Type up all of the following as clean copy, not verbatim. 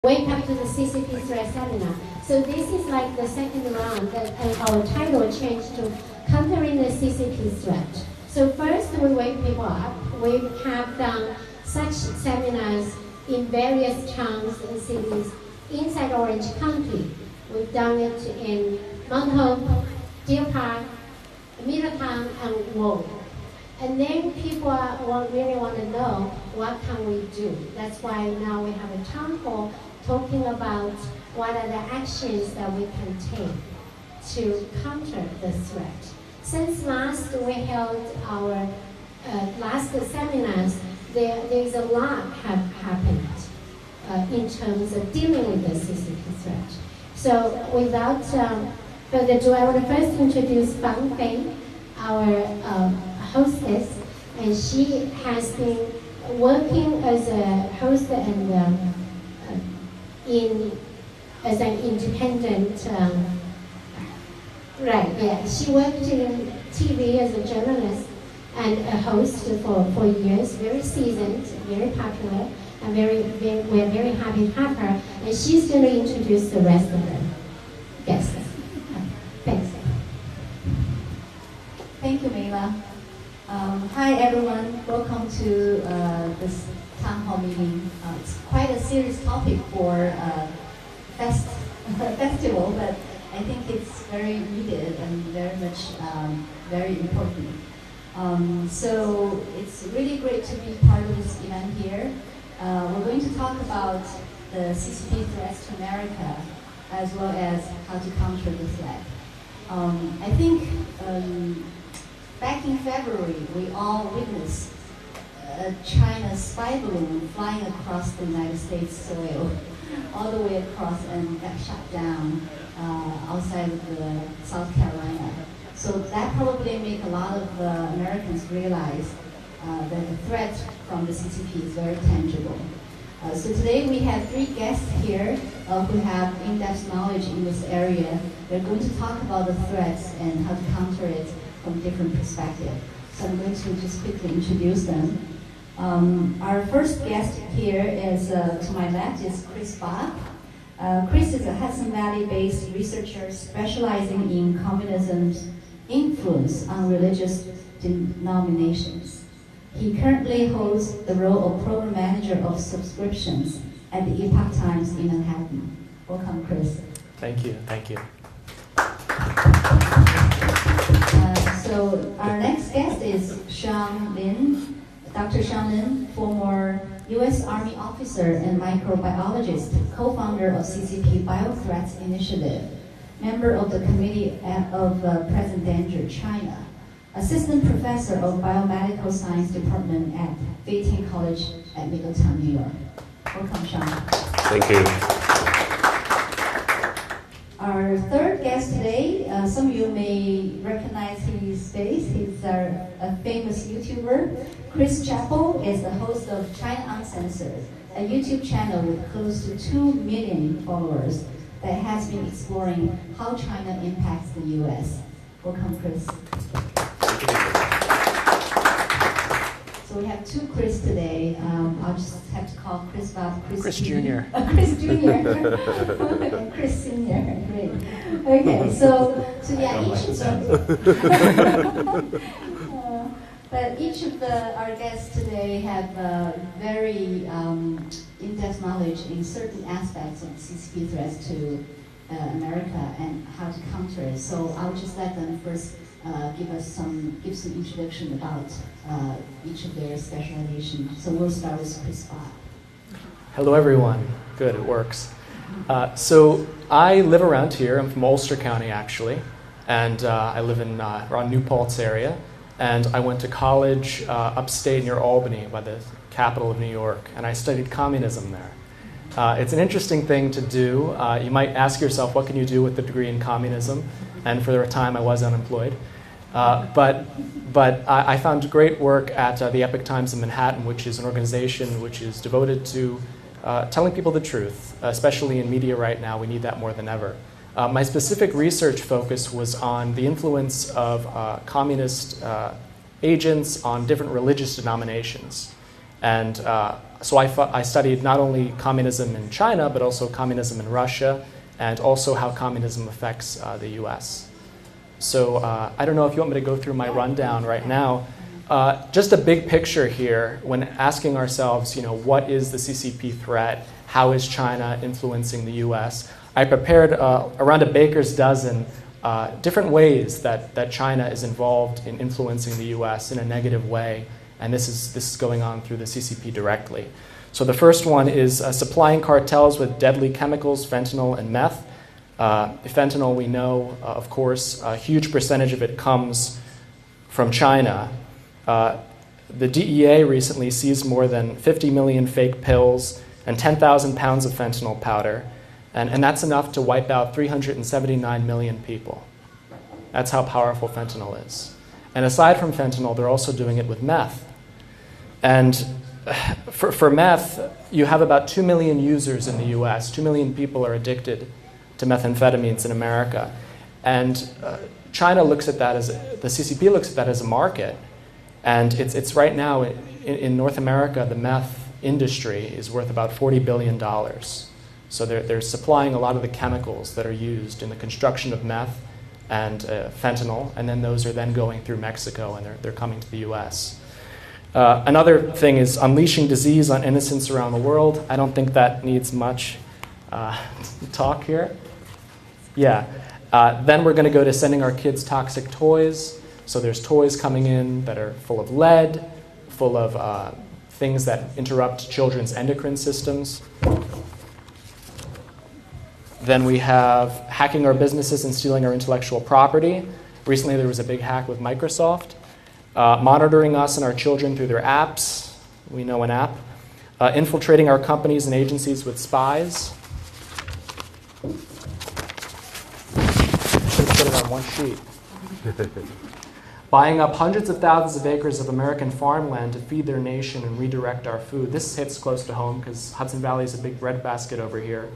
Welcome to the CCP Threat seminar. So this is like the second round, and our title changed to Countering the CCP Threat. So first we wake people up. We have done such seminars in various towns and cities inside Orange County. We've done it in Mount Hope, Deer Park, Middletown, and Wold. And then people really want to know, what can we do? That's why now we have a town hall talking about what are the actions that we can take to counter the threat. Since last we held our last seminars, there's a lot have happened in terms of dealing with the CCP threat. So without further ado, I want to first introduce Fang Fei, our hostess, and she has been working as a host and as an independent, she worked in TV as a journalist and a host for years, very seasoned, very popular, and we're very happy to have her. And she's going to introduce the rest of the guests. Thanks. Thank you, Meila. Hi everyone, welcome to this town hall meeting. It's quite a serious topic for festival, but I think it's very needed and very much very important. So it's really great to be part of this event here. We're going to talk about the CCP threats to America, as well as how to counter the threat. I think back in February, we all witnessed China's spy balloon flying across the United States soil, all the way across, and got shot down outside of South Carolina. So that probably made a lot of Americans realize that the threat from the CCP is very tangible. So today we have three guests here who have in-depth knowledge in this area. They're going to talk about the threats and how to counter it from different perspectives. So I'm going to just quickly introduce them. Our first guest here is, to my left, is Chris Bach. Chris is a Hudson Valley-based researcher specializing in communism's influence on religious denominations. He currently holds the role of program manager of subscriptions at the Epoch Times in Manhattan. Welcome, Chris. Thank you. Thank you. So our next guest is Shen Yun, Dr. Shen Yun, former U.S. Army officer and microbiologist, co-founder of CCP Biothreats Initiative, member of the Committee of Present Danger China, assistant professor of biomedical science department at Feiting College at Middletown, New York. Welcome, Shen. Thank you. Our third guest today, some of you may recognize his face. He's a famous YouTuber. Chris Chappell is the host of China Uncensored, a YouTube channel with close to 2 million followers that has been exploring how China impacts the U.S. Welcome, Chris. So we have two Chris today. I'll just have to call Chris Bob, Chris Jr. Chris Jr. and Chris Sr. Great. Okay, so yeah, each of them. But each of our guests today have very in-depth knowledge in certain aspects of CCP threats to America and how to counter it. So I'll just let them first give some introduction about each of their specialization. So we'll start with Chris Bob. Hello, everyone. Good, it works. So I live around here. I'm from Ulster County, actually, and I live in around New Paltz area. And I went to college upstate near Albany, by the capital of New York, and I studied communism there. It's an interesting thing to do. You might ask yourself, what can you do with a degree in communism? And for a time, I was unemployed. But I found great work at the Epoch Times in Manhattan, which is an organization which is devoted to telling people the truth, especially in media right now. We need that more than ever. My specific research focus was on the influence of communist agents on different religious denominations. And so I studied not only communism in China, but also communism in Russia, and also how communism affects the US. So I don't know if you want me to go through my rundown right now. Just a big picture here when asking ourselves, what is the CCP threat? How is China influencing the US? I prepared around a baker's dozen different ways that China is involved in influencing the US in a negative way. And this is going on through the CCP directly. So the first one is supplying cartels with deadly chemicals, fentanyl and meth. Fentanyl, we know, of course, a huge percentage of it comes from China. The DEA recently seized more than 50 million fake pills and 10,000 pounds of fentanyl powder. And that's enough to wipe out 379 million people. That's how powerful fentanyl is. And aside from fentanyl, they're also doing it with meth. And for meth, you have about 2 million users in the US. 2 million people are addicted to methamphetamines in America. And China looks at that the CCP looks at that as a market. And it's right now, in North America, the meth industry is worth about $40 billion. So they're supplying a lot of the chemicals that are used in the construction of meth and fentanyl, and then those are then going through Mexico and they're coming to the US. Another thing is unleashing disease on innocents around the world. I don't think that needs much talk here. Yeah. Then we're going to go to sending our kids toxic toys. So there's toys coming in that are full of lead, full of things that interrupt children's endocrine systems. Then we have hacking our businesses and stealing our intellectual property. Recently there was a big hack with Microsoft. Monitoring us and our children through their apps. We know an app. Infiltrating our companies and agencies with spies. Should have put it on one sheet. Buying up hundreds of thousands of acres of American farmland to feed their nation and redirect our food. This hits close to home because Hudson Valley is a big breadbasket over here.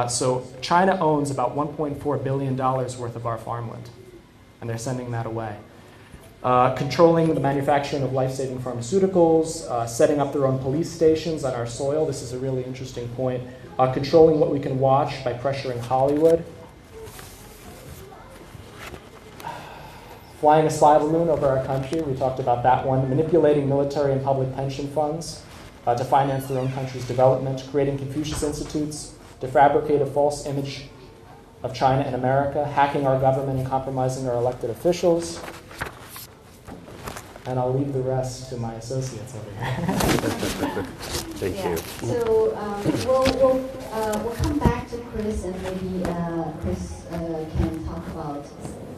So China owns about $1.4 billion worth of our farmland, and they're sending that away. Controlling the manufacturing of life-saving pharmaceuticals, setting up their own police stations on our soil. This is a really interesting point. Controlling what we can watch by pressuring Hollywood. Flying a spy balloon over our country, we talked about that one. Manipulating military and public pension funds to finance their own country's development. Creating Confucius Institutes to fabricate a false image of China in America. Hacking our government and compromising our elected officials. And I'll leave the rest to my associates over here. Thank you. So we'll come back to Chris, and maybe Chris can talk about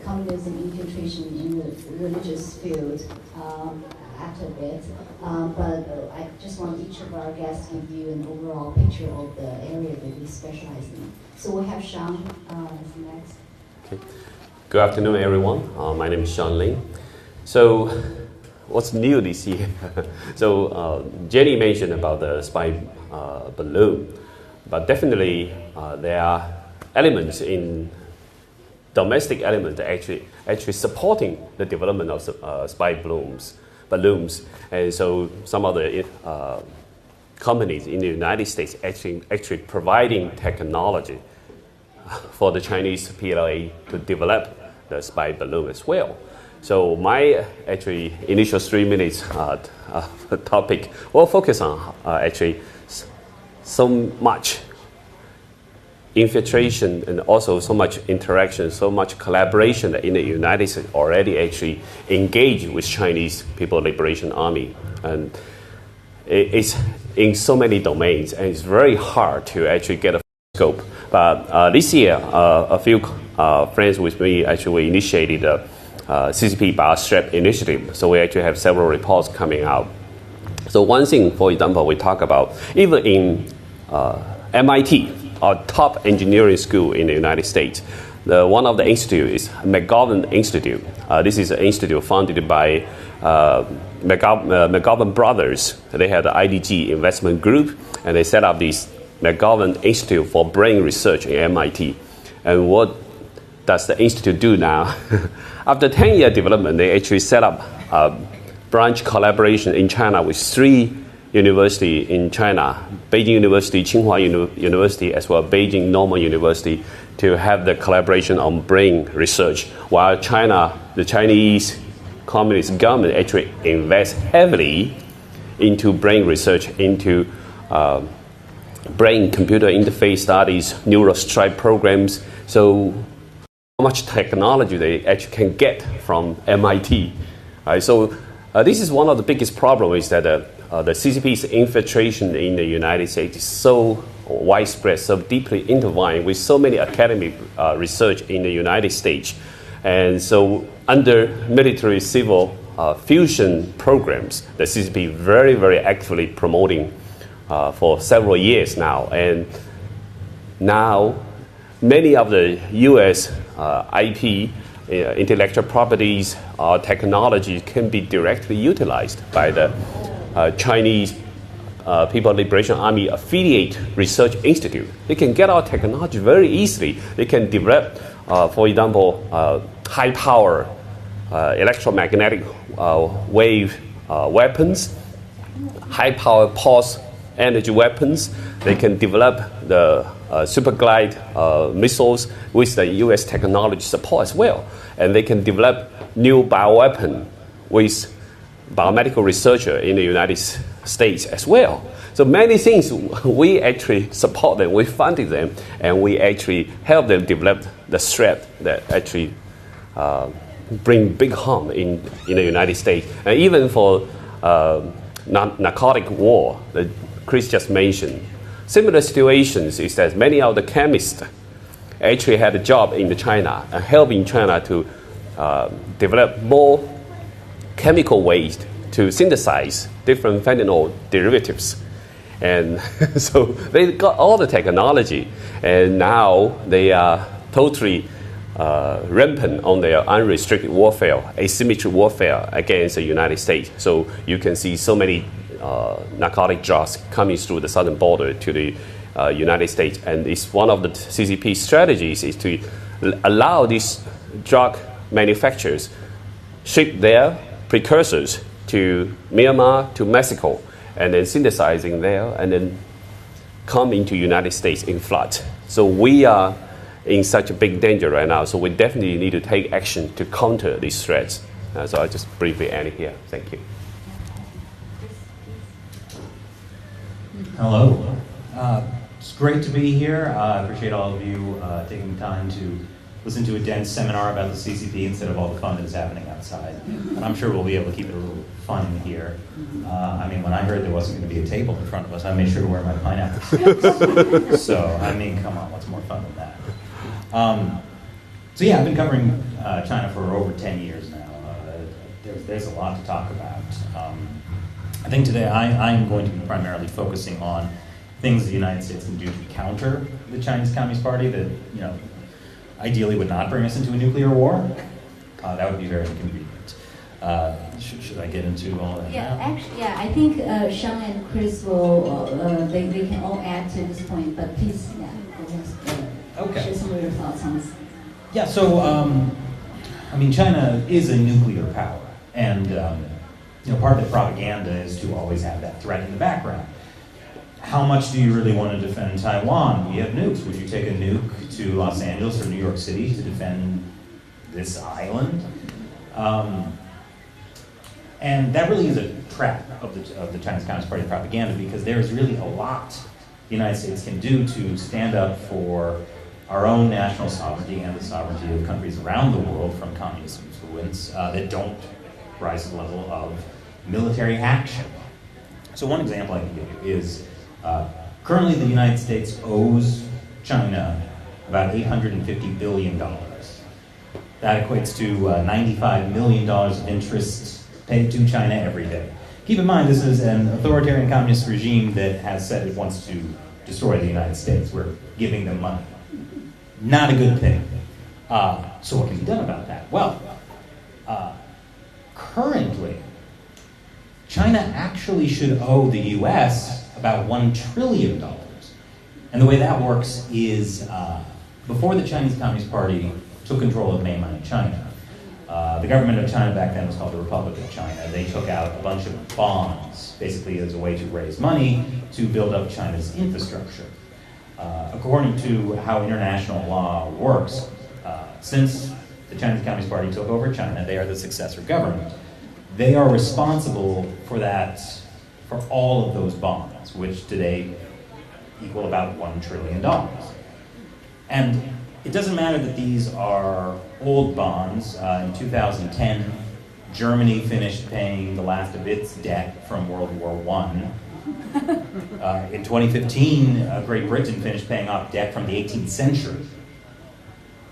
communism infiltration in the religious field after a bit. But I just want each of our guests to give you an overall picture of the area that we specialize in. So we have Sean next. Okay. Good afternoon, everyone. My name is Sean Lin. So, what's new this year? So, Jenny mentioned about the spy balloon, but definitely there are elements in domestic elements actually supporting the development of spy balloons, and so some of the companies in the United States actually providing technology for the Chinese PLA to develop the spy balloon as well. So my actually initial 3 minutes topic will focus on actually so much infiltration and also so much interaction, so much collaboration that in the United States already actually engaged with Chinese People's Liberation Army. And it's in so many domains, and it's very hard to actually get a scope. But this year, a few friends with me actually initiated a CCP Strap initiative. So we actually have several reports coming out. So one thing, for example, we talk about, even in MIT, our top engineering school in the United States, one of the institutes is McGovern Institute. This is an institute founded by McGovern brothers. They had the IDG investment group, and they set up this McGovern Institute for Brain Research in MIT. And what does the institute do now? After 10-year development, they actually set up a branch collaboration in China with 3 University in China, Beijing University, Tsinghua University, as well as Beijing Normal University, to have the collaboration on brain research, while China, the Chinese Communist government actually invests heavily into brain research, into brain-computer interface studies, neural stripe programs. So how much technology they actually can get from MIT. Right? So this is one of the biggest problems, is that the CCP's infiltration in the United States is so widespread, so deeply intertwined with so many academic research in the United States. And so under military-civil fusion programs, the CCP very, very actively promoting for several years now. And now many of the US IP, intellectual properties, technology can be directly utilized by the Chinese People Liberation Army Affiliate Research Institute. They can get our technology very easily. They can develop, for example, high power electromagnetic wave weapons, high power pulse energy weapons. They can develop the super glide missiles with the US technology support as well. And they can develop new bioweapon with biomedical researcher in the United States as well. So many things we actually support them, we funded them, and we actually help them develop the threat that actually bring big harm in the United States. And even for narcotic war that Chris just mentioned, similar situations is that many of the chemists actually had a job in China and helping China to develop more chemical ways to synthesize different fentanyl derivatives. And so they got all the technology, and now they are totally rampant on their unrestricted warfare, asymmetric warfare against the United States. So you can see so many narcotic drugs coming through the southern border to the United States. And it's one of the CCP strategies is to allow these drug manufacturers ship their precursors to Myanmar, to Mexico, and then synthesizing there, and then come into United States in flood. So we are in such a big danger right now, so we definitely need to take action to counter these threats. So I'll just briefly end here. Thank you. Hello. It's great to be here. I appreciate all of you taking the time to listen to a dense seminar about the CCP instead of all the fun that is happening outside. And I'm sure we'll be able to keep it a little fun in here. I mean, when I heard there wasn't going to be a table in front of us, I made sure to wear my pineapple suits. So, I mean, come on, what's more fun than that? So yeah, I've been covering China for over 10 years now. There's a lot to talk about. I think today I'm going to be primarily focusing on things the United States can do to counter the Chinese Communist Party that, you know, ideally would not bring us into a nuclear war. That would be very inconvenient. Should I get into all of that now? Actually, yeah, I think Shen and Chris will, they can all add to this point, but please, Okay. share some of your thoughts on this. Yeah, so, I mean, China is a nuclear power, and, you know, part of the propaganda is to always have that threat in the background. How much do you really want to defend Taiwan? We have nukes. Would you take a nuke to Los Angeles or New York City to defend this island? And that really is a trap of the Chinese Communist Party propaganda, because there is really a lot the United States can do to stand up for our own national sovereignty and the sovereignty of countries around the world from communist influence that don't rise to the level of military action. So one example I can give you is currently the United States owes China about $850 billion. That equates to $95 million of interest paid to China every day. Keep in mind, this is an authoritarian communist regime that has said it wants to destroy the United States. We're giving them money. Not a good thing. So what can be done about that? Well, currently, China actually should owe the US about $1 trillion. And the way that works is, before the Chinese Communist Party took control of mainland China, The government of China back then was called the Republic of China. They took out a bunch of bonds, basically as a way to raise money to build up China's infrastructure. According to how international law works, since the Chinese Communist Party took over China, they are the successor government. They are responsible for that, for all of those bonds, which today equal about $1 trillion. And it doesn't matter that these are old bonds. In 2010, Germany finished paying the last of its debt from World War I. In 2015, Great Britain finished paying off debt from the 18th century.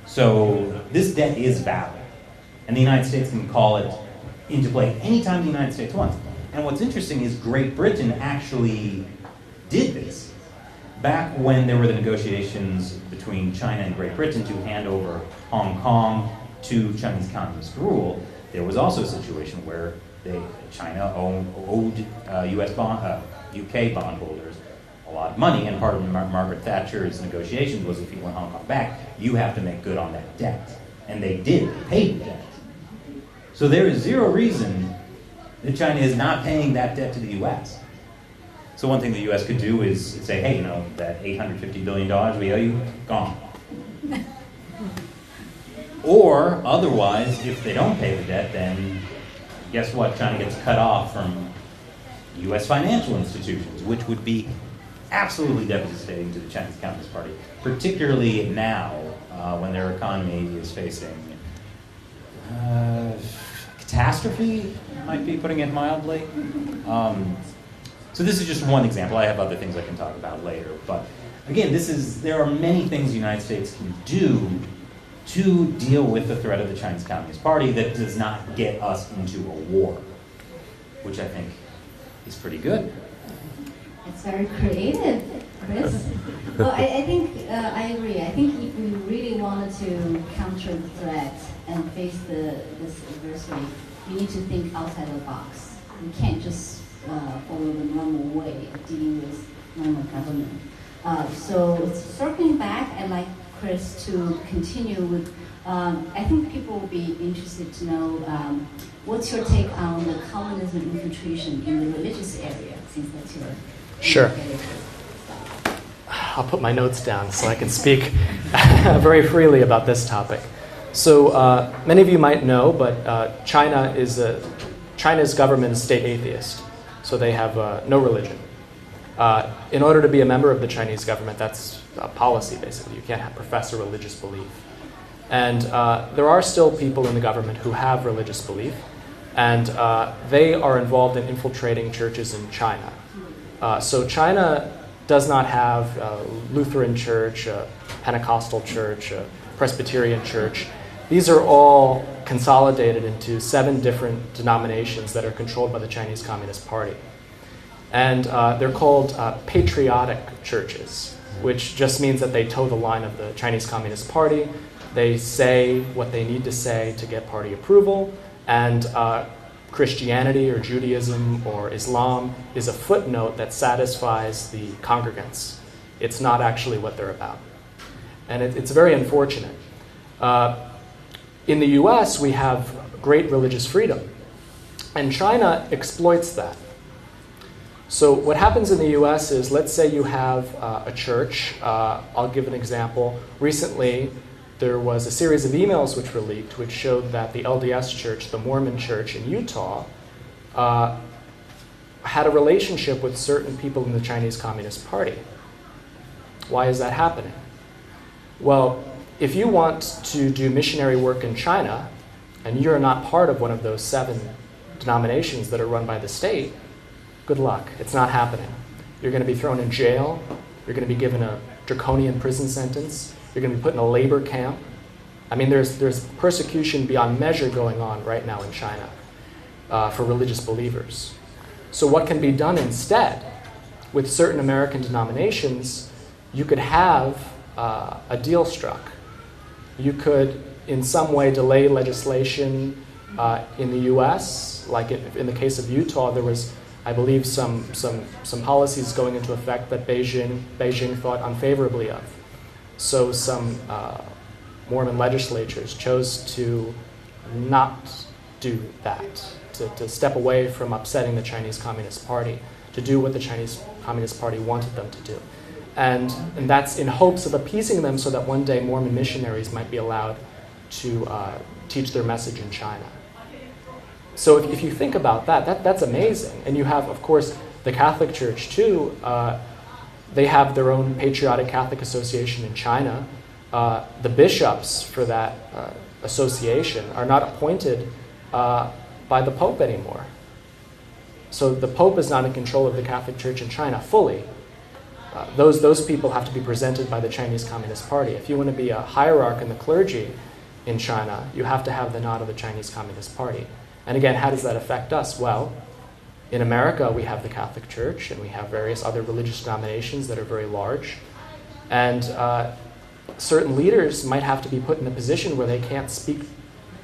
So this debt is valid, and the United States can call it into play anytime the United States wants. And what's interesting is Great Britain actually did this. Back when there were the negotiations between China and Great Britain to hand over Hong Kong to Chinese communist rule, there was also a situation where China owed UK bondholders a lot of money, and part of Margaret Thatcher's negotiations was if you want Hong Kong back, you have to make good on that debt. And they did, they paid the debt. So there is zero reason that China is not paying that debt to the US. So one thing the US could do is say, hey, that $850 billion we owe you, gone. Or otherwise, if they don't pay the debt, then guess what? China gets cut off from US financial institutions, which would be absolutely devastating to the Chinese Communist Party, particularly now when their economy is facing catastrophe, might be putting it mildly. So this is just one example. I have other things I can talk about later. But again, there are many things the United States can do to deal with the threat of the Chinese Communist Party that does not get us into a war, which I think is pretty good. It's very creative, Chris. Well, I think I agree. I think if we really wanted to counter the threat and face this adversary, we need to think outside the box. We can't just follow the normal way of dealing with normal government. So circling back, I'd like Chris to continue with, I think people will be interested to know what's your take on the communism infiltration in the religious area, since that's your... Sure. I'll put my notes down so I can speak very freely about this topic. So many of you might know, but China's government is state atheist, so they have no religion. In order to be a member of the Chinese government, that's a policy, basically. You can't profess a religious belief. And there are still people in the government who have religious belief, and they are involved in infiltrating churches in China. So China does not have a Lutheran church, a Pentecostal church, a Presbyterian church. These are all consolidated into 7 different denominations that are controlled by the Chinese Communist Party. And they're called patriotic churches, which just means that they toe the line of the Chinese Communist Party. They say what they need to say to get party approval, and Christianity or Judaism or Islam is a footnote that satisfies the congregants. It's not actually what they're about. And it's very unfortunate. In the US, we have great religious freedom, and China exploits that. So what happens in the US is, let's say you have a church. I'll give an example. Recently, there was a series of emails which were leaked which showed that the LDS Church, the Mormon Church in Utah, had a relationship with certain people in the Chinese Communist Party. Why is that happening? Well, if you want to do missionary work in China, and you're not part of one of those 7 denominations that are run by the state, good luck. It's not happening. You're going to be thrown in jail. You're going to be given a draconian prison sentence. You're going to be put in a labor camp. I mean, there's persecution beyond measure going on right now in China for religious believers. So what can be done instead? With certain American denominations, you could have a deal struck. You could, in some way, delay legislation in the U.S. Like in the case of Utah, there was, I believe, some policies going into effect that Beijing thought unfavorably of. So some Mormon legislatures chose to not do that, to step away from upsetting the Chinese Communist Party, to do what the Chinese Communist Party wanted them to do. And that's in hopes of appeasing them so that one day Mormon missionaries might be allowed to teach their message in China. So if you think about that's amazing. And you have, of course, the Catholic Church too. They have their own Patriotic Catholic Association in China. The bishops for that association are not appointed by the Pope anymore. So the Pope is not in control of the Catholic Church in China fully. Those people have to be presented by the Chinese Communist Party. If you want to be a hierarch in the clergy in China, you have to have the nod of the Chinese Communist Party. And again, how does that affect us? Well, in America, we have the Catholic Church, and we have various other religious denominations that are very large. And certain leaders might have to be put in a position where they can't speak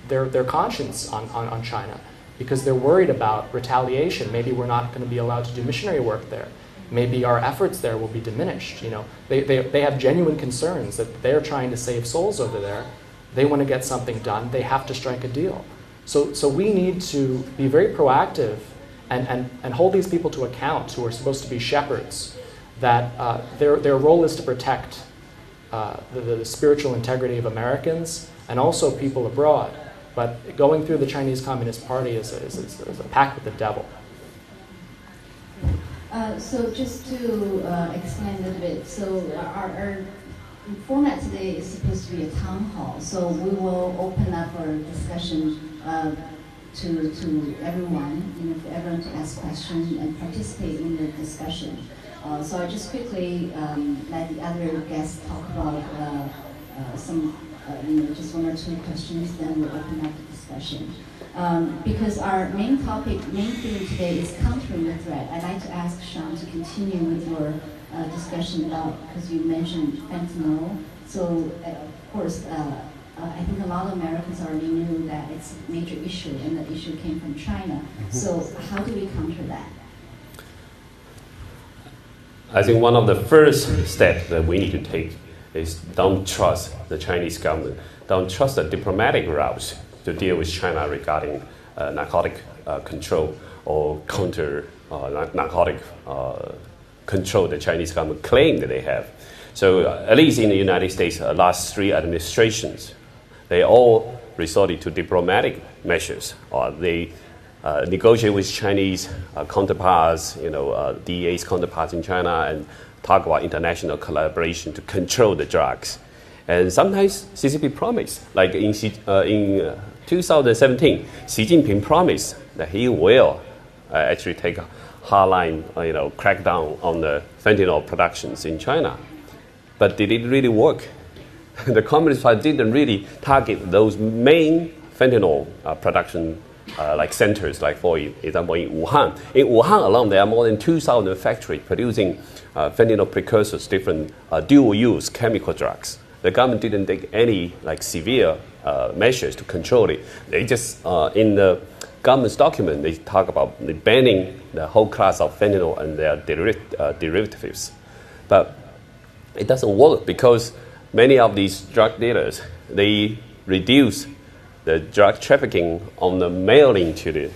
their conscience on China because they're worried about retaliation. Maybe we're not going to be allowed to do missionary work there. Maybe our efforts there will be diminished. You know, they have genuine concerns that they're trying to save souls over there. They want to get something done. They have to strike a deal. So we need to be very proactive and hold these people to account who are supposed to be shepherds, that their role is to protect the spiritual integrity of Americans and also people abroad. But going through the Chinese Communist Party is a pact with the devil. So just to explain a little bit, so our format today is supposed to be a town hall. So we will open up our discussion to everyone, you know, for everyone to ask questions and participate in the discussion. So I just quickly let the other guests talk about some, just one or two questions, then we'll open up the discussion. Because our main theme today is countering the threat. I'd like to ask Sean to continue with your discussion about, because you mentioned fentanyl. So, of course, I think a lot of Americans already knew that it's a major issue, and the issue came from China. Mm-hmm. So how do we counter that? I think one of the first steps that we need to take is don't trust the Chinese government. Don't trust the diplomatic routes to deal with China regarding narcotic control or counter narcotic control the Chinese government claim that they have. So at least in the United States, last 3 administrations, they all resorted to diplomatic measures. They negotiate with Chinese counterparts, DEA's counterparts in China, and talk about international collaboration to control the drugs. And sometimes CCP promised, like in 2017, Xi Jinping promised that he will actually take a hardline, crackdown on the fentanyl productions in China. But did it really work? The Communist Party didn't really target those main fentanyl production like centers, like for example in Wuhan. In Wuhan alone, there are more than 2,000 factories producing fentanyl precursors, different dual-use chemical drugs. The government didn't take any severe measures to control it. They just, in the government's document, they talk about banning the whole class of fentanyl and their derivatives. But it doesn't work because many of these drug dealers, they reduce the drug trafficking on the mailing to the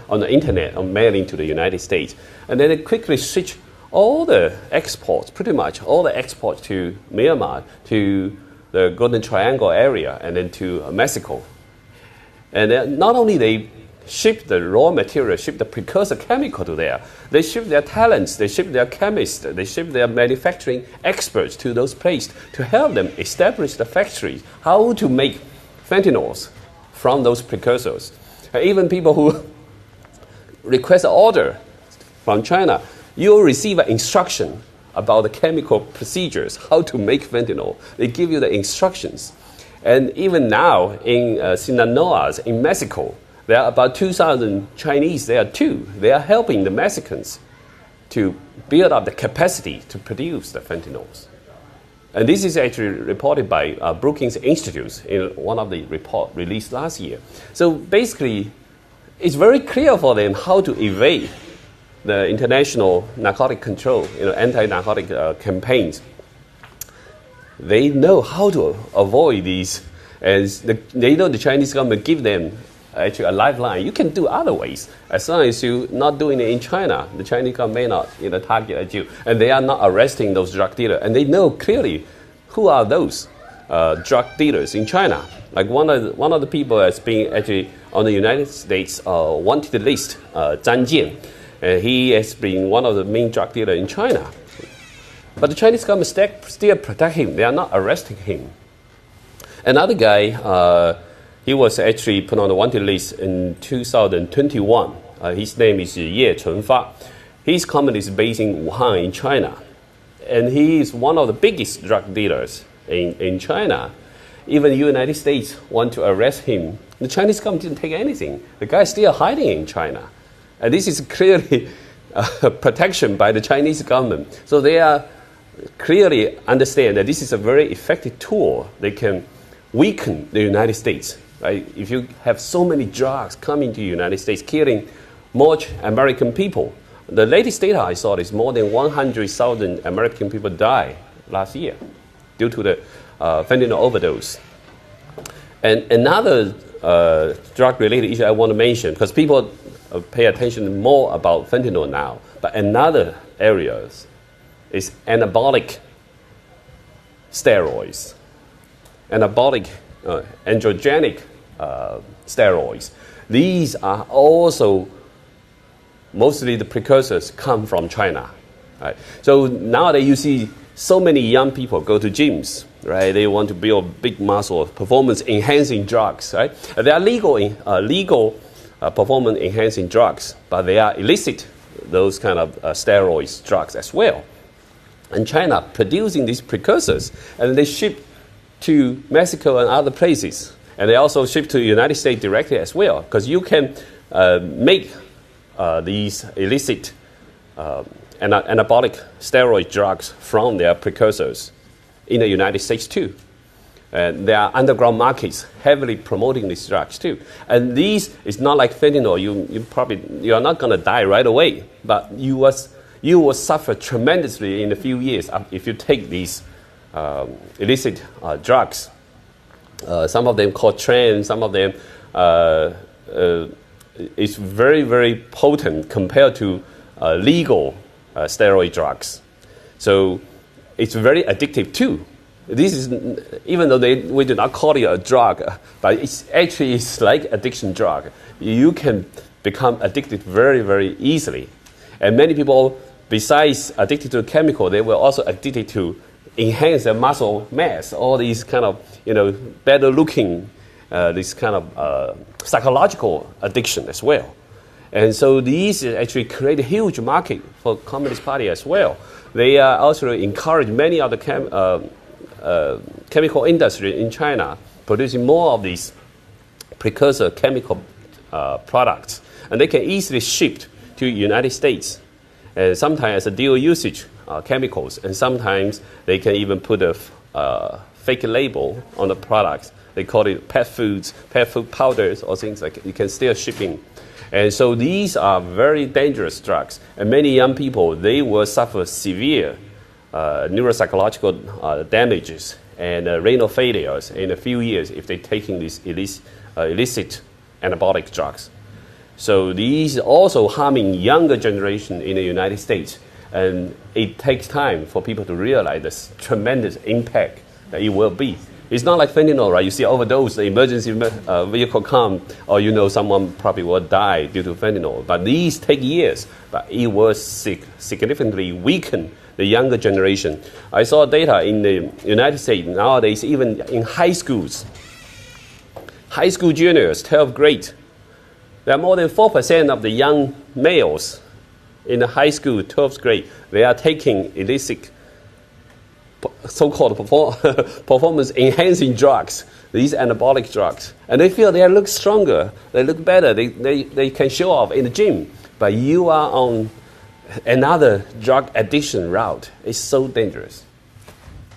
on the internet, on mailing to the United States, and then they quickly switch all the exports, pretty much all the exports to Myanmar, to the Golden Triangle area, and then to Mexico. And then not only they ship the raw material, ship the precursor chemical to there, they ship their talents, they ship their chemists, they ship their manufacturing experts to those places to help them establish the factories, how to make fentanyls from those precursors. And even people who request an order from China, you'll receive an instruction about the chemical procedures, how to make fentanyl. They give you the instructions. And even now in Sinaloa, in Mexico, there are about 2,000 Chinese there too. They are helping the Mexicans to build up the capacity to produce the fentanyls. And this is actually reported by Brookings Institute in one of the reports released last year. So basically, it's very clear for them how to evade the international narcotic control, anti-narcotic campaigns. They know how to avoid these And they know the Chinese government give them actually a lifeline. You can do other ways. As long as you're not doing it in China, the Chinese government may not target at you. And they are not arresting those drug dealers. And they know clearly who are those drug dealers in China. Like one of the people that's being actually on the United States wanted list, Zhang Jian. And he has been one of the main drug dealers in China. But the Chinese government still protect him. They are not arresting him. Another guy, he was actually put on the wanted list in 2021. His name is Ye Chunfa. His company is based in Wuhan in China. And he is one of the biggest drug dealers in China. Even the United States want to arrest him. The Chinese government didn't take anything. The guy is still hiding in China. And this is clearly protection by the Chinese government. So they are clearly understand that this is a very effective tool. They can weaken the United States. Right? If you have so many drugs coming to the United States, killing more American people. The latest data I saw is more than 100,000 American people died last year due to the fentanyl overdose. And another drug-related issue I want to mention, because people pay attention more about fentanyl now, but another area is anabolic steroids, anabolic androgenic steroids. These are also mostly the precursors come from China. Right? So nowadays you see so many young people go to gyms. Right? They want to build big muscle, performance-enhancing drugs. Right? They are legal performance-enhancing drugs, but they are illicit, those kind of steroids drugs as well. And China producing these precursors, and they ship to Mexico and other places. And they also ship to the United States directly as well, because you can make these illicit anabolic steroid drugs from their precursors in the United States too. And there are underground markets heavily promoting these drugs too. And these is not like fentanyl. You are not going to die right away, but you will suffer tremendously in a few years if you take these illicit drugs. Some of them called trans, some of them is very, very potent compared to legal steroid drugs. So it's very addictive too. This is, even though we do not call it a drug, but it's like addiction drug. You can become addicted very, very easily. And many people, besides addicted to a chemical, they were also addicted to enhance their muscle mass, all these kind of, better looking, this kind of psychological addiction as well. And so these actually create a huge market for Communist Party as well. They also encourage many other chemical industry in China producing more of these precursor chemical products. And they can easily ship to the United States. And sometimes as a dual usage chemicals, and sometimes they can even put a fake label on the products. They call it pet food powders or things like you can still shipping. And so these are very dangerous drugs. And many young people, they will suffer severe neuropsychological damages and renal failures in a few years if they're taking these illicit anabolic drugs. So these are also harming younger generation in the United States. And it takes time for people to realize this tremendous impact that it will be. It's not like fentanyl, right? You see overdose, the emergency vehicle come, or someone probably will die due to fentanyl. But these take years, but it will significantly weaken the younger generation. I saw data in the United States nowadays, even in high schools. High school juniors, 12th grade, there are more than 4% of the young males in the high school, 12th grade, they are taking illicit, so-called performance-enhancing drugs, these anabolic drugs. And they feel they look stronger, they look better, they can show off in the gym. But you are on another drug addiction route. It's so dangerous.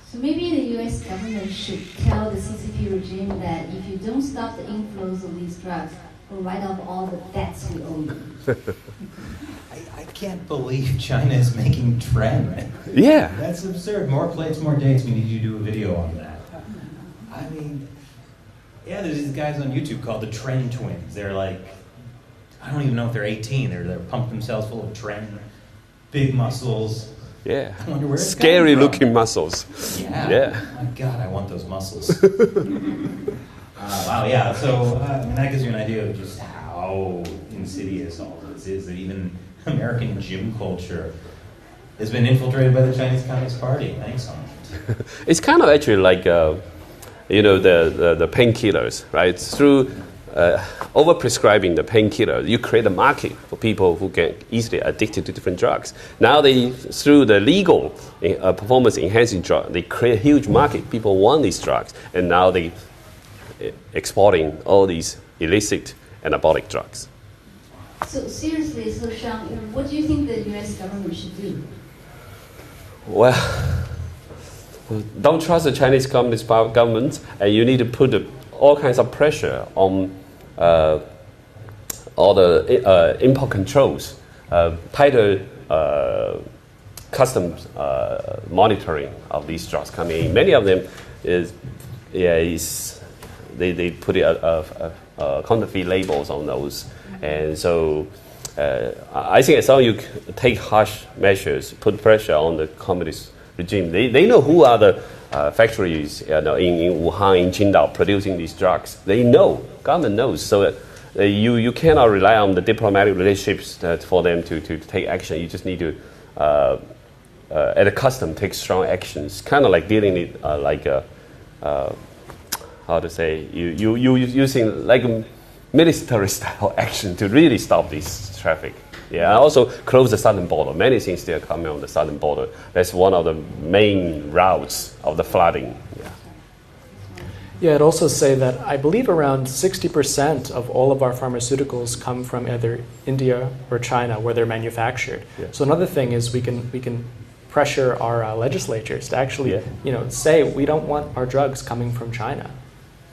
So maybe the U.S. government should tell the CCP regime that if you don't stop the inflows of these drugs, we'll write off all the debts we owe you. I can't believe China is making trend. Yeah. That's absurd. More plates, more dates. We need you to do a video on that. I mean, Yeah, there's these guys on YouTube called the Tren Twins. They're like, I don't even know if they're 18. They're pumped themselves full of Tren, big muscles. Yeah. I wonder where it's Scary coming from. looking muscles. Yeah. Yeah. My God, I want those muscles. Wow, yeah. So that gives you an idea of just how insidious all this is. That even American gym culture has been infiltrated by the Chinese Communist Party. Thanks so much. It's kind of actually like, the painkillers, right? Through overprescribing the painkiller, you create a market for people who get easily addicted to different drugs. Now through the legal performance-enhancing drug, they create a huge market. People want these drugs, and now they exporting all these illicit anabolic drugs. So seriously, so Shen, what do you think the U.S. government should do? Well, don't trust the Chinese Communist government, and you need to put all kinds of pressure on all the import controls, tighter customs monitoring of these drugs coming in. Many of them they put counterfeit labels on those, and so I think as long as you take harsh measures, put pressure on the communist regime, they know who are the factories in Wuhan, in Qingdao producing these drugs. They know, government knows, so you cannot rely on the diplomatic relationships for them to take action. You just need to, at a custom, take strong actions, kind of like dealing with how to say, you using like a military style action to really stop this traffic. Yeah, and also close the southern border. Many things still coming on the southern border. That's one of the main routes of the flooding. Yeah, I'd also say that I believe around 60% of all of our pharmaceuticals come from either India or China, where they're manufactured. Yeah. So another thing is we can pressure our legislatures to actually, say we don't want our drugs coming from China.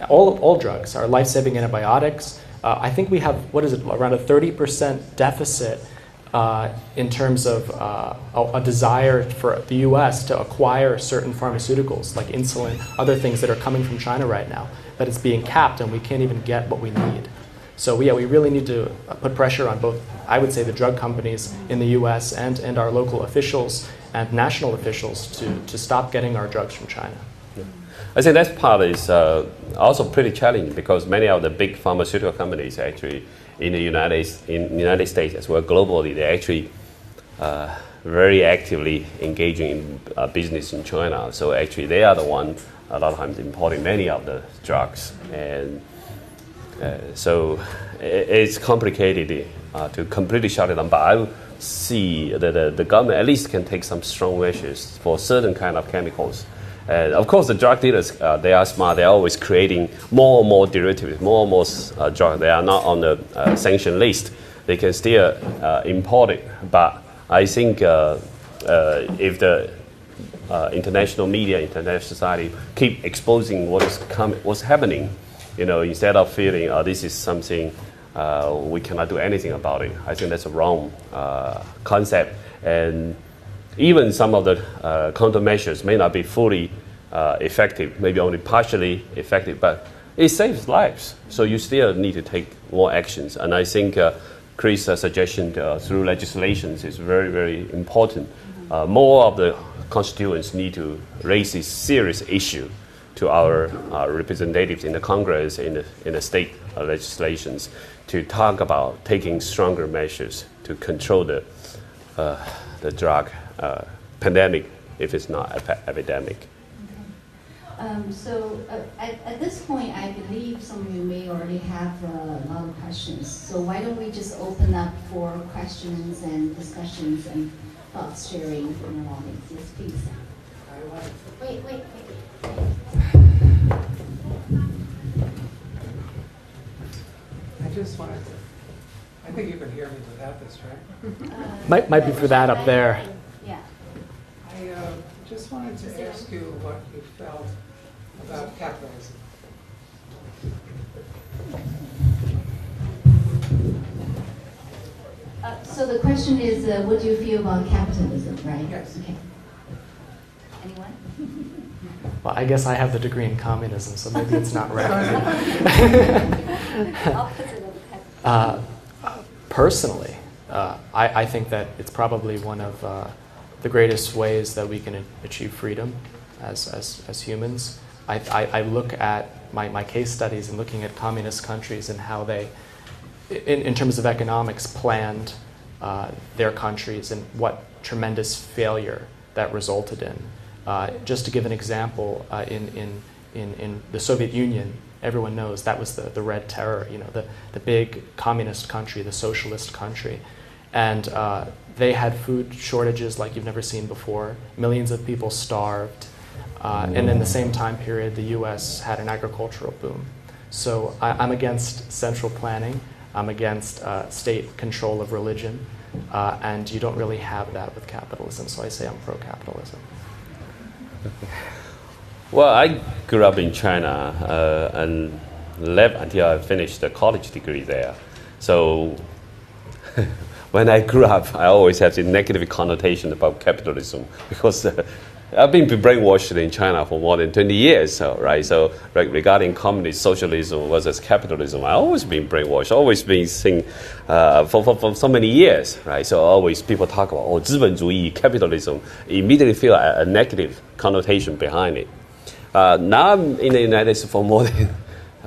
All drugs, our life-saving antibiotics. I think we have, around a 30% deficit in terms of a desire for the U.S. to acquire certain pharmaceuticals like insulin, other things that are coming from China right now, that it's being capped and we can't even get what we need. So we really need to put pressure on both, I would say, the drug companies in the U.S. and our local officials and national officials to stop getting our drugs from China. I think that part is also pretty challenging because many of the big pharmaceutical companies actually in the United States as well globally, they're actually very actively engaging in business in China. So actually they are the ones a lot of times importing many of the drugs. And so it's complicated to completely shut it down. But I would see that the government at least can take some strong measures for certain kind of chemicals. Of course, the drug dealers, they are smart. They are always creating more and more derivatives, more and more drugs. They are not on the sanction list. They can still import it. But I think if the international media, international society keep exposing what's happening, instead of feeling this is something we cannot do anything about it, I think that's a wrong concept. And even some of the countermeasures may not be fully effective, maybe only partially effective, but it saves lives. So you still need to take more actions. And I think Chris' suggestion through legislations is very, very important. More of the constituents need to raise this serious issue to our representatives in the Congress, in the state legislations, to talk about taking stronger measures to control the drug pandemic, if it's not epidemic. So at this point, I believe some of you may already have a lot of questions. So why don't we just open up for questions and discussions and thoughts sharing from our audience? Yes, please. Wait. I just wanted to, I think you can hear me without this, right? Might be for that up there. Yeah. I just wanted to ask you what you felt about capitalism. So the question is, what do you feel about capitalism, right? Yes. Okay. Anyone? Well, I guess I have the degree in communism, so maybe it's not right. Personally, I think that it's probably one of the greatest ways that we can achieve freedom as humans. I look at my case studies and looking at communist countries and how they, in terms of economics, planned their countries and what tremendous failure that resulted in. Just to give an example, in the Soviet Union, everyone knows that was the Red Terror, the big communist country, the socialist country. And they had food shortages like you've never seen before. Millions of people starved. And in the same time period, the US had an agricultural boom. So I'm against central planning. I'm against state control of religion. And you don't really have that with capitalism. So I say I'm pro-capitalism. Well, I grew up in China and lived until I finished the college degree there. So when I grew up, I always have the negative connotation about capitalism because I've been brainwashed in China for more than 20 years, right? So regarding communist socialism versus capitalism, I've always been brainwashed, always been saying for so many years, right? So always people talk about, 资本主义, capitalism, immediately feel a negative connotation behind it. Now I'm in the United States for more than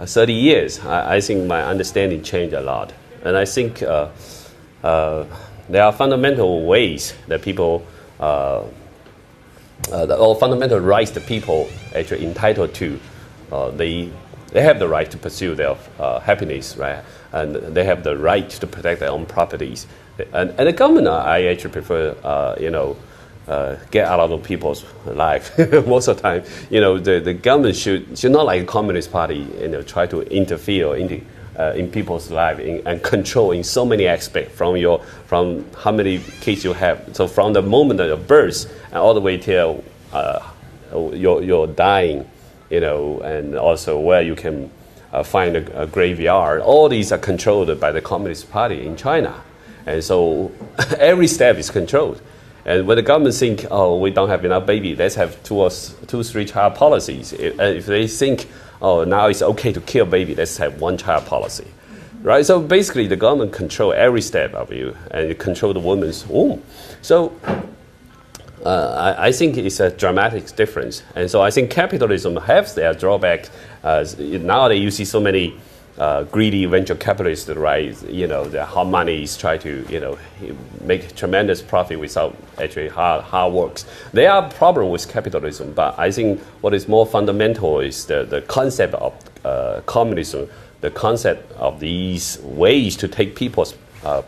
30 years. I think my understanding changed a lot. And I think there are fundamental ways that people or fundamental rights that people actually entitled to. They have the right to pursue their happiness, right? And they have the right to protect their own properties. And the government, I actually prefer, get out of people's life most of the time. The government should not, like a communist party, try to interfere in people's life and control in so many aspects from how many kids you have. So from the moment of your birth and all the way till you're dying, and also where you can find a graveyard. All these are controlled by the Communist Party in China, and so every step is controlled. And when the government think, we don't have enough baby, let's have two, 3 child policies. If they think, now it's okay to kill baby, let's have 1 child policy, right? So basically, the government control every step of you, and it control the woman's womb. So I think it's a dramatic difference. And so I think capitalism has their drawback. Nowadays, you see so many greedy venture capitalists, right? How money is try to, make tremendous profit without actually hard works. There are problems with capitalism, but I think what is more fundamental is the concept of communism, the concept of these ways to take people's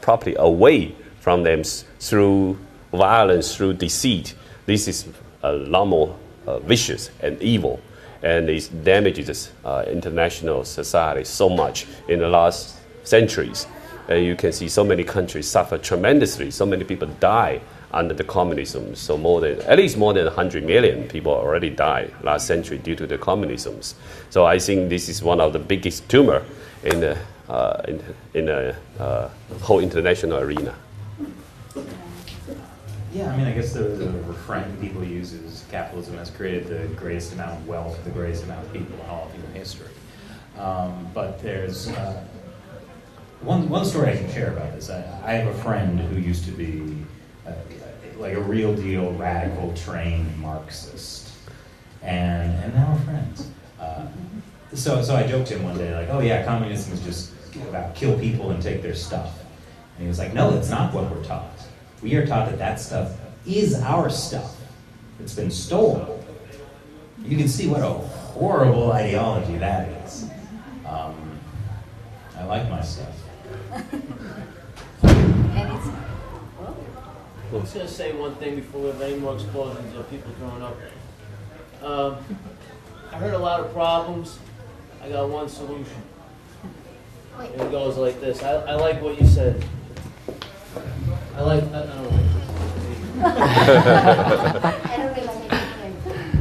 property away from them through violence, through deceit. This is a lot more vicious and evil. And it damages international society so much in the last centuries. And you can see so many countries suffer tremendously. So many people die under the communism. So at least more than 100 million people already died last century due to the communisms. So I think this is one of the biggest tumor in the whole international arena. Yeah, I guess the refrain people use is capitalism has created the greatest amount of wealth for the greatest amount of people in all of human history. But there's one story I can share about this. I have a friend who used to be like a real deal radical trained Marxist, and now we're friends. So I joked to him one day, like, oh yeah, communism is just about kill people and take their stuff. And he was like, no, that's not what we're taught. We are taught that stuff is our stuff. It's been stolen. You can see what a horrible ideology that is. I like my stuff. I'm just going to say one thing before we have any more explosions of people throwing up. I heard a lot of problems. I got one solution. And it goes like this. I like what you said. I don't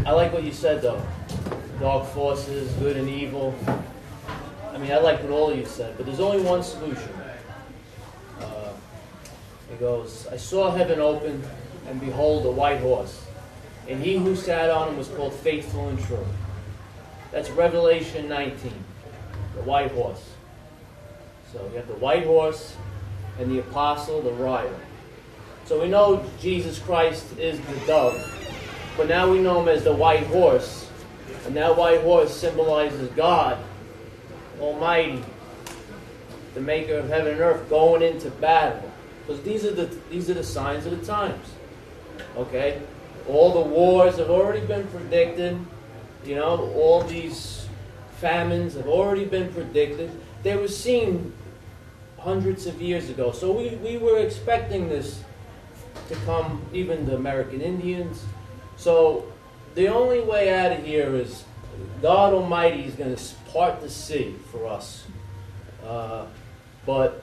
I like what you said, though. Dark forces, good and evil. I like what all you said, but there's only one solution. It goes, I saw heaven open, and behold, a white horse. And he who sat on him was called Faithful and True. That's Revelation 19, the white horse. So you have the white horse and the apostle, the rider. So we know Jesus Christ is the dove, but now we know him as the white horse. And that white horse symbolizes God Almighty, the maker of heaven and earth, going into battle. Because these are the signs of the times. Okay? All the wars have already been predicted. You know, all these famines have already been predicted. They were seen hundreds of years ago. So we were expecting this to come, even the American Indians. So the only way out of here is God Almighty is going to part the sea for us. But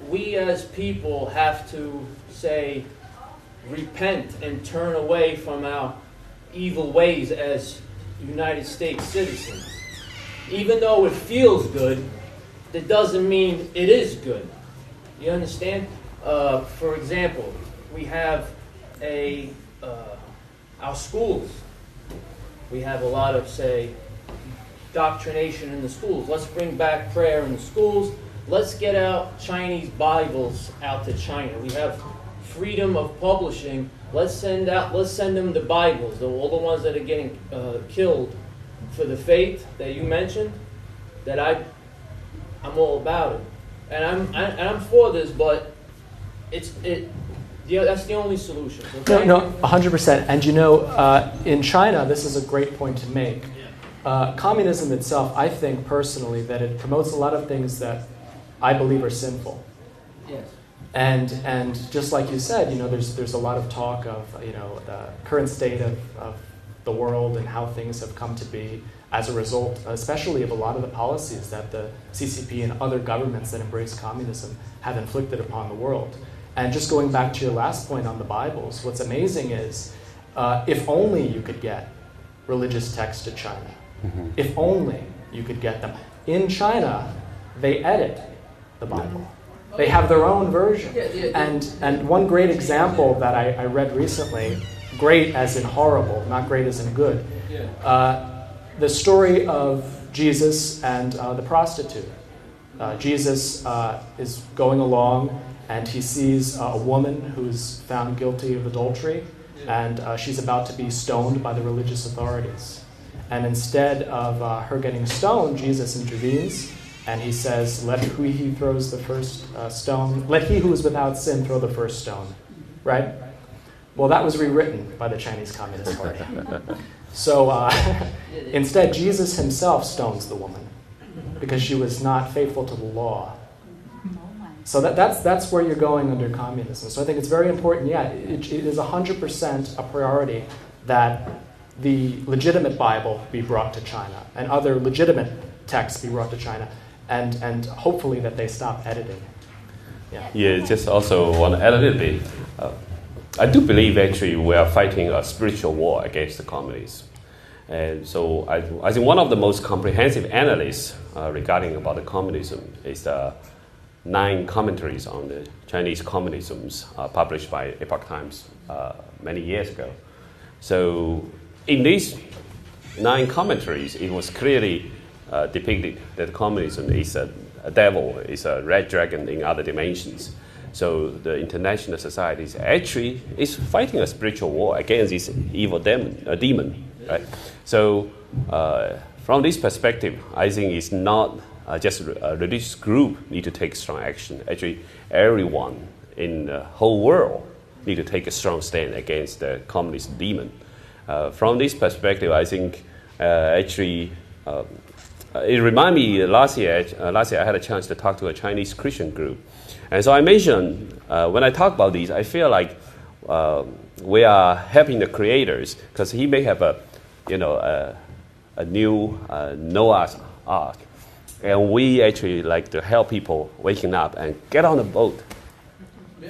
we as people have to say, repent and turn away from our evil ways as United States citizens. Even though it feels good, that doesn't mean it is good. You understand? For example, we have our schools. We have a lot of, say, doctrination in the schools. Let's bring back prayer in the schools. Let's get out Chinese Bibles out to China. We have freedom of publishing. Let's send them the Bibles, all the ones that are getting killed for the faith that you mentioned. That I'm all about it, and I'm for this, but that's the only solution. Okay? No, 100%. And you know, in China, this is a great point to make. Communism itself, I think personally, that it promotes a lot of things that I believe are sinful. Yes. And just like you said, you know, there's a lot of talk of, you know, the current state of the world and how things have come to be as a result, especially of a lot of the policies that the CCP and other governments that embrace communism have inflicted upon the world. And just going back to your last point on the Bibles, what's amazing is if only you could get religious texts to China. Mm-hmm. If only you could get them. In China, they edit the Bible. They have their own version. And one great example that I read recently, great as in horrible, not great as in good, the story of Jesus and the prostitute. Jesus is going along and he sees a woman who's found guilty of adultery, and she's about to be stoned by the religious authorities. And instead of her getting stoned, Jesus intervenes and he says, let he who throws the first stone, let he who is without sin throw the first stone. Right? Well, that was rewritten by the Chinese Communist Party. So instead, Jesus himself stones the woman because she was not faithful to the law. So that's where you're going under communism. So I think it's very important, it is 100% a priority that the legitimate Bible be brought to China and other legitimate texts be brought to China, and hopefully that they stop editing. Yeah, just also want to add a little bit. I do believe actually we are fighting a spiritual war against the communists. And so I think one of the most comprehensive analyses regarding about the communism is the 9 commentaries on the Chinese communisms published by Epoch Times many years ago. So in these 9 commentaries, it was clearly depicted that communism is a devil, is a red dragon in other dimensions. So the international society is fighting a spiritual war against this evil demon, right? So from this perspective, I think it's not just a religious group need to take strong action. Actually, everyone in the whole world need to take a strong stand against the communist demon. From this perspective, I think it reminded me last year I had a chance to talk to a Chinese Christian group. And so I mentioned, when I talk about these, I feel like we are helping the creators because he may have a new Noah's Ark. And we actually like to help people waking up and get on a boat.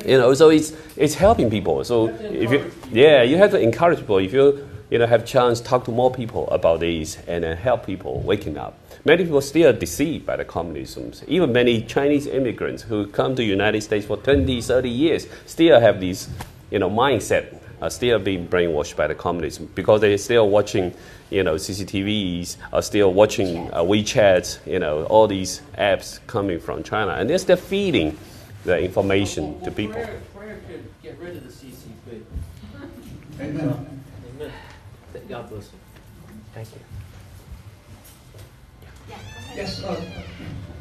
So it's helping people. So if you have to encourage people. If you have chance, talk to more people about these and help people waking up. Many people still are deceived by the communism. Even many Chinese immigrants who come to the United States for 20, 30 years still have this mindset are still being brainwashed by the communists because they're still watching, CCTVs, are still watching WeChat, all these apps coming from China, and they're still feeding the information to people. Prayer should get rid of the CCP. Amen. Amen. God bless you. Thank you. Yes,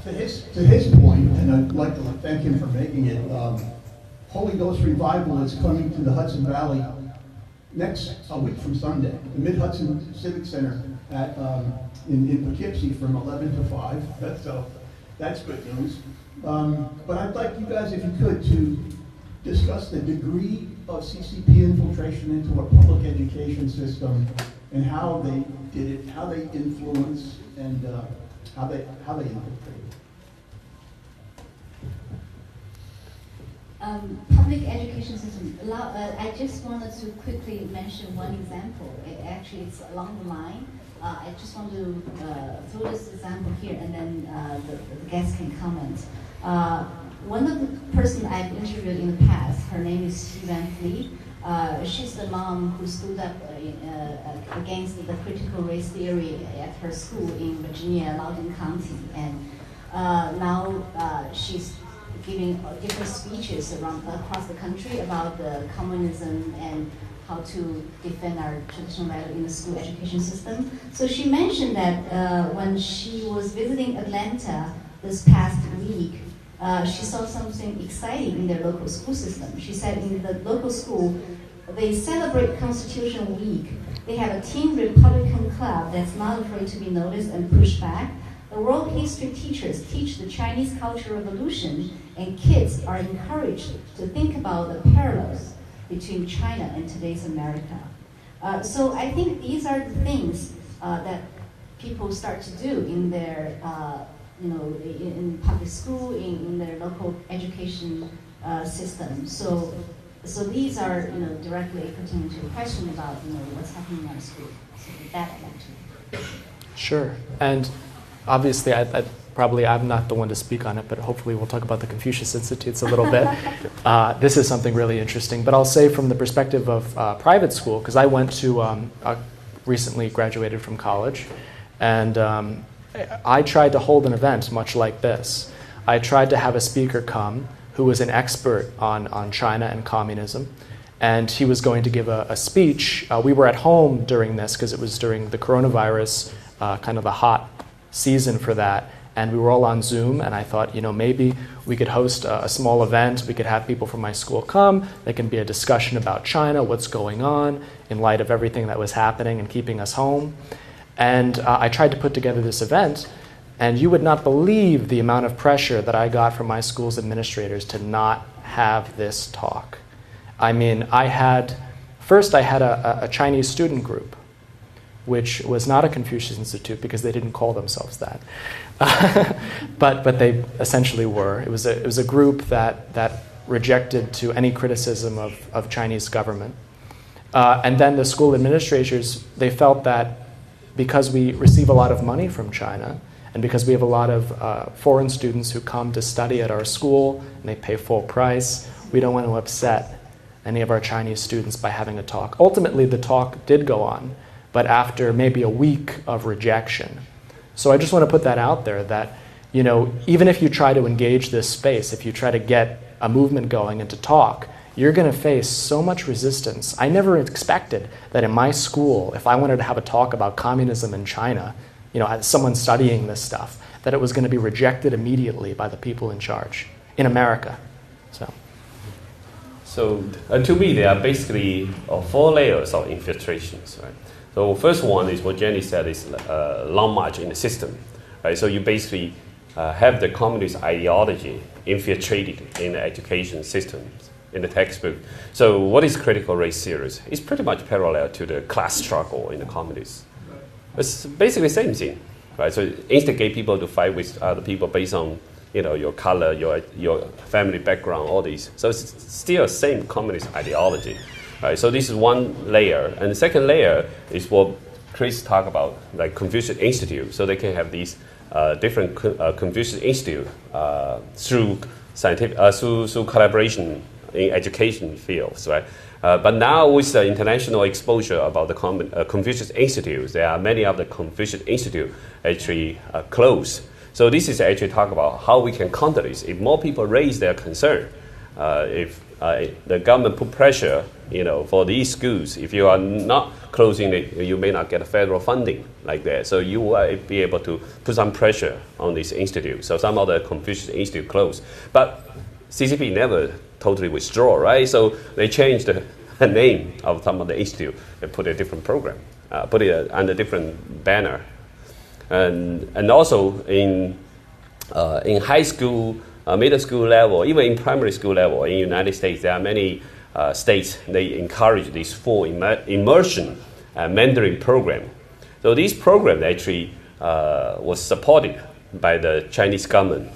to his point, and I'd like to thank him for making it, Holy Ghost Revival is coming to the Hudson Valley a week from Sunday, the Mid-Hudson Civic Center in Poughkeepsie from 11 to 5. That's good news. But I'd like you guys, if you could, to discuss the degree of CCP infiltration into our public education system and how they did it, how they influenced, and how they infiltrated. Public education system. I just wanted to quickly mention one example. It's along the line. I just want to throw this example here, and then the guests can comment. One of the person I've interviewed in the past, her name is Van Fleet. She's the mom who stood up against the critical race theory at her school in Virginia, Loudoun County, and now she's giving different speeches across the country about the communism and how to defend our traditional value in the school education system. So she mentioned that when she was visiting Atlanta this past week, she saw something exciting in their local school system. She said in the local school, they celebrate Constitution Week. They have a teen Republican club that's not afraid to be noticed and pushed back. The world history teachers teach the Chinese Cultural Revolution, and kids are encouraged to think about the parallels between China and today's America. So I think these are the things that people start to do in their, in public school, in their local education system. So these are, directly pertaining to the question about, what's happening in our school. So with that, I'd like to. Sure. And obviously, I'm not the one to speak on it, but hopefully we'll talk about the Confucius Institutes a little bit. This is something really interesting. But I'll say from the perspective of private school, because I went to, recently graduated from college, and I tried to hold an event much like this. I tried to have a speaker come who was an expert on China and communism, and he was going to give a speech. We were at home during this because it was during the coronavirus, kind of a hot season for that, and we were all on Zoom, and I thought, maybe we could host a small event. We could have people from my school come. There can be a discussion about China, what's going on in light of everything that was happening and keeping us home. And I tried to put together this event, and you would not believe the amount of pressure that I got from my school's administrators to not have this talk. I mean, I had a Chinese student group, which was not a Confucius Institute because they didn't call themselves that. but they essentially were. It was a group that rejected to any criticism of Chinese government. And then the school administrators, they felt that because we receive a lot of money from China, and because we have a lot of foreign students who come to study at our school, and they pay full price, we don't want to upset any of our Chinese students by having a talk. Ultimately, the talk did go on, but after maybe a week of rejection. So I just want to put that out there that, even if you try to engage this space, if you try to get a movement going and to talk, you're going to face so much resistance. I never expected that in my school, if I wanted to have a talk about communism in China, as someone studying this stuff, that it was going to be rejected immediately by the people in charge in America. So to me, there are basically 4 layers of infiltrations, right? So first one is what Jenny said is long march in the system, right? So you basically have the communist ideology infiltrated in the education systems, in the textbook. So what is critical race theory? It's pretty much parallel to the class struggle in the communists. It's basically the same thing, right? So instigate people to fight with other people based on your color, your family background, all these. So it's still the same communist ideology. Right, so this is one layer, and the second layer is what Chris talked about, like Confucius Institute. So they can have these different Confucius Institute through scientific, through collaboration in education fields, right? But now with the international exposure about the Confucius Institute, there are many of the Confucius Institute actually closed. So this is actually talk about how we can counter this. If more people raise their concern, if the government put pressure, for these schools, if you are not closing it, you may not get federal funding like that. So you will be able to put some pressure on this institute. So some of the Confucius Institute closed. But CCP never totally withdraw, right? So they changed the name of some of the institute and put a different program, put it under different banner. And also in high school, middle school level, even in primary school level in the United States, there are many states, they encourage this full immersion mentoring program. So this program actually was supported by the Chinese government.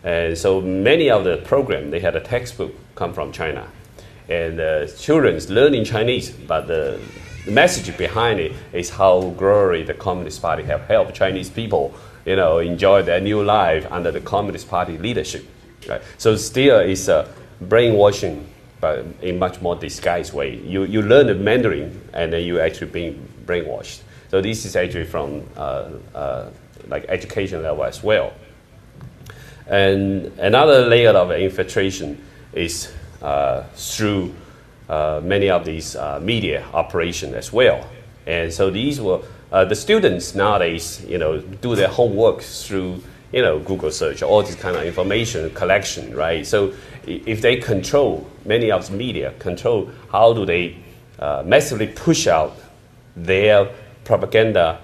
And so many of the program, they had a textbook come from China. And children's learning Chinese, but the message behind it is how glory the Communist Party have helped Chinese people, enjoy their new life under the Communist Party leadership. Right? So still is brainwashing, but in much more disguised way. You learn the Mandarin, and then you actually being brainwashed. So this is actually from like education level as well. And another layer of infiltration is through many of these media operations as well. And so these were the students nowadays, do their homework through Google search, all this kind of information collection, right? So if they control many of the media, control how do they massively push out their propaganda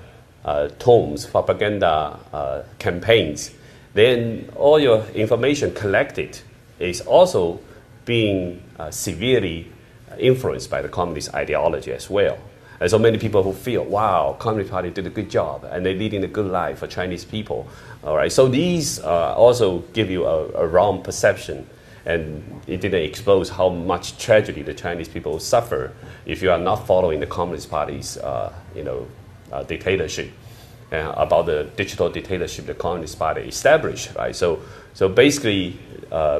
tomes, propaganda campaigns, then all your information collected is also being severely influenced by the communist ideology as well. And so many people who feel, wow, Communist Party did a good job and they're leading a good life for Chinese people. All right, so these also give you a wrong perception, and it didn't expose how much tragedy the Chinese people suffer if you are not following the Communist Party's dictatorship, about the digital dictatorship the Communist Party established, right? So basically,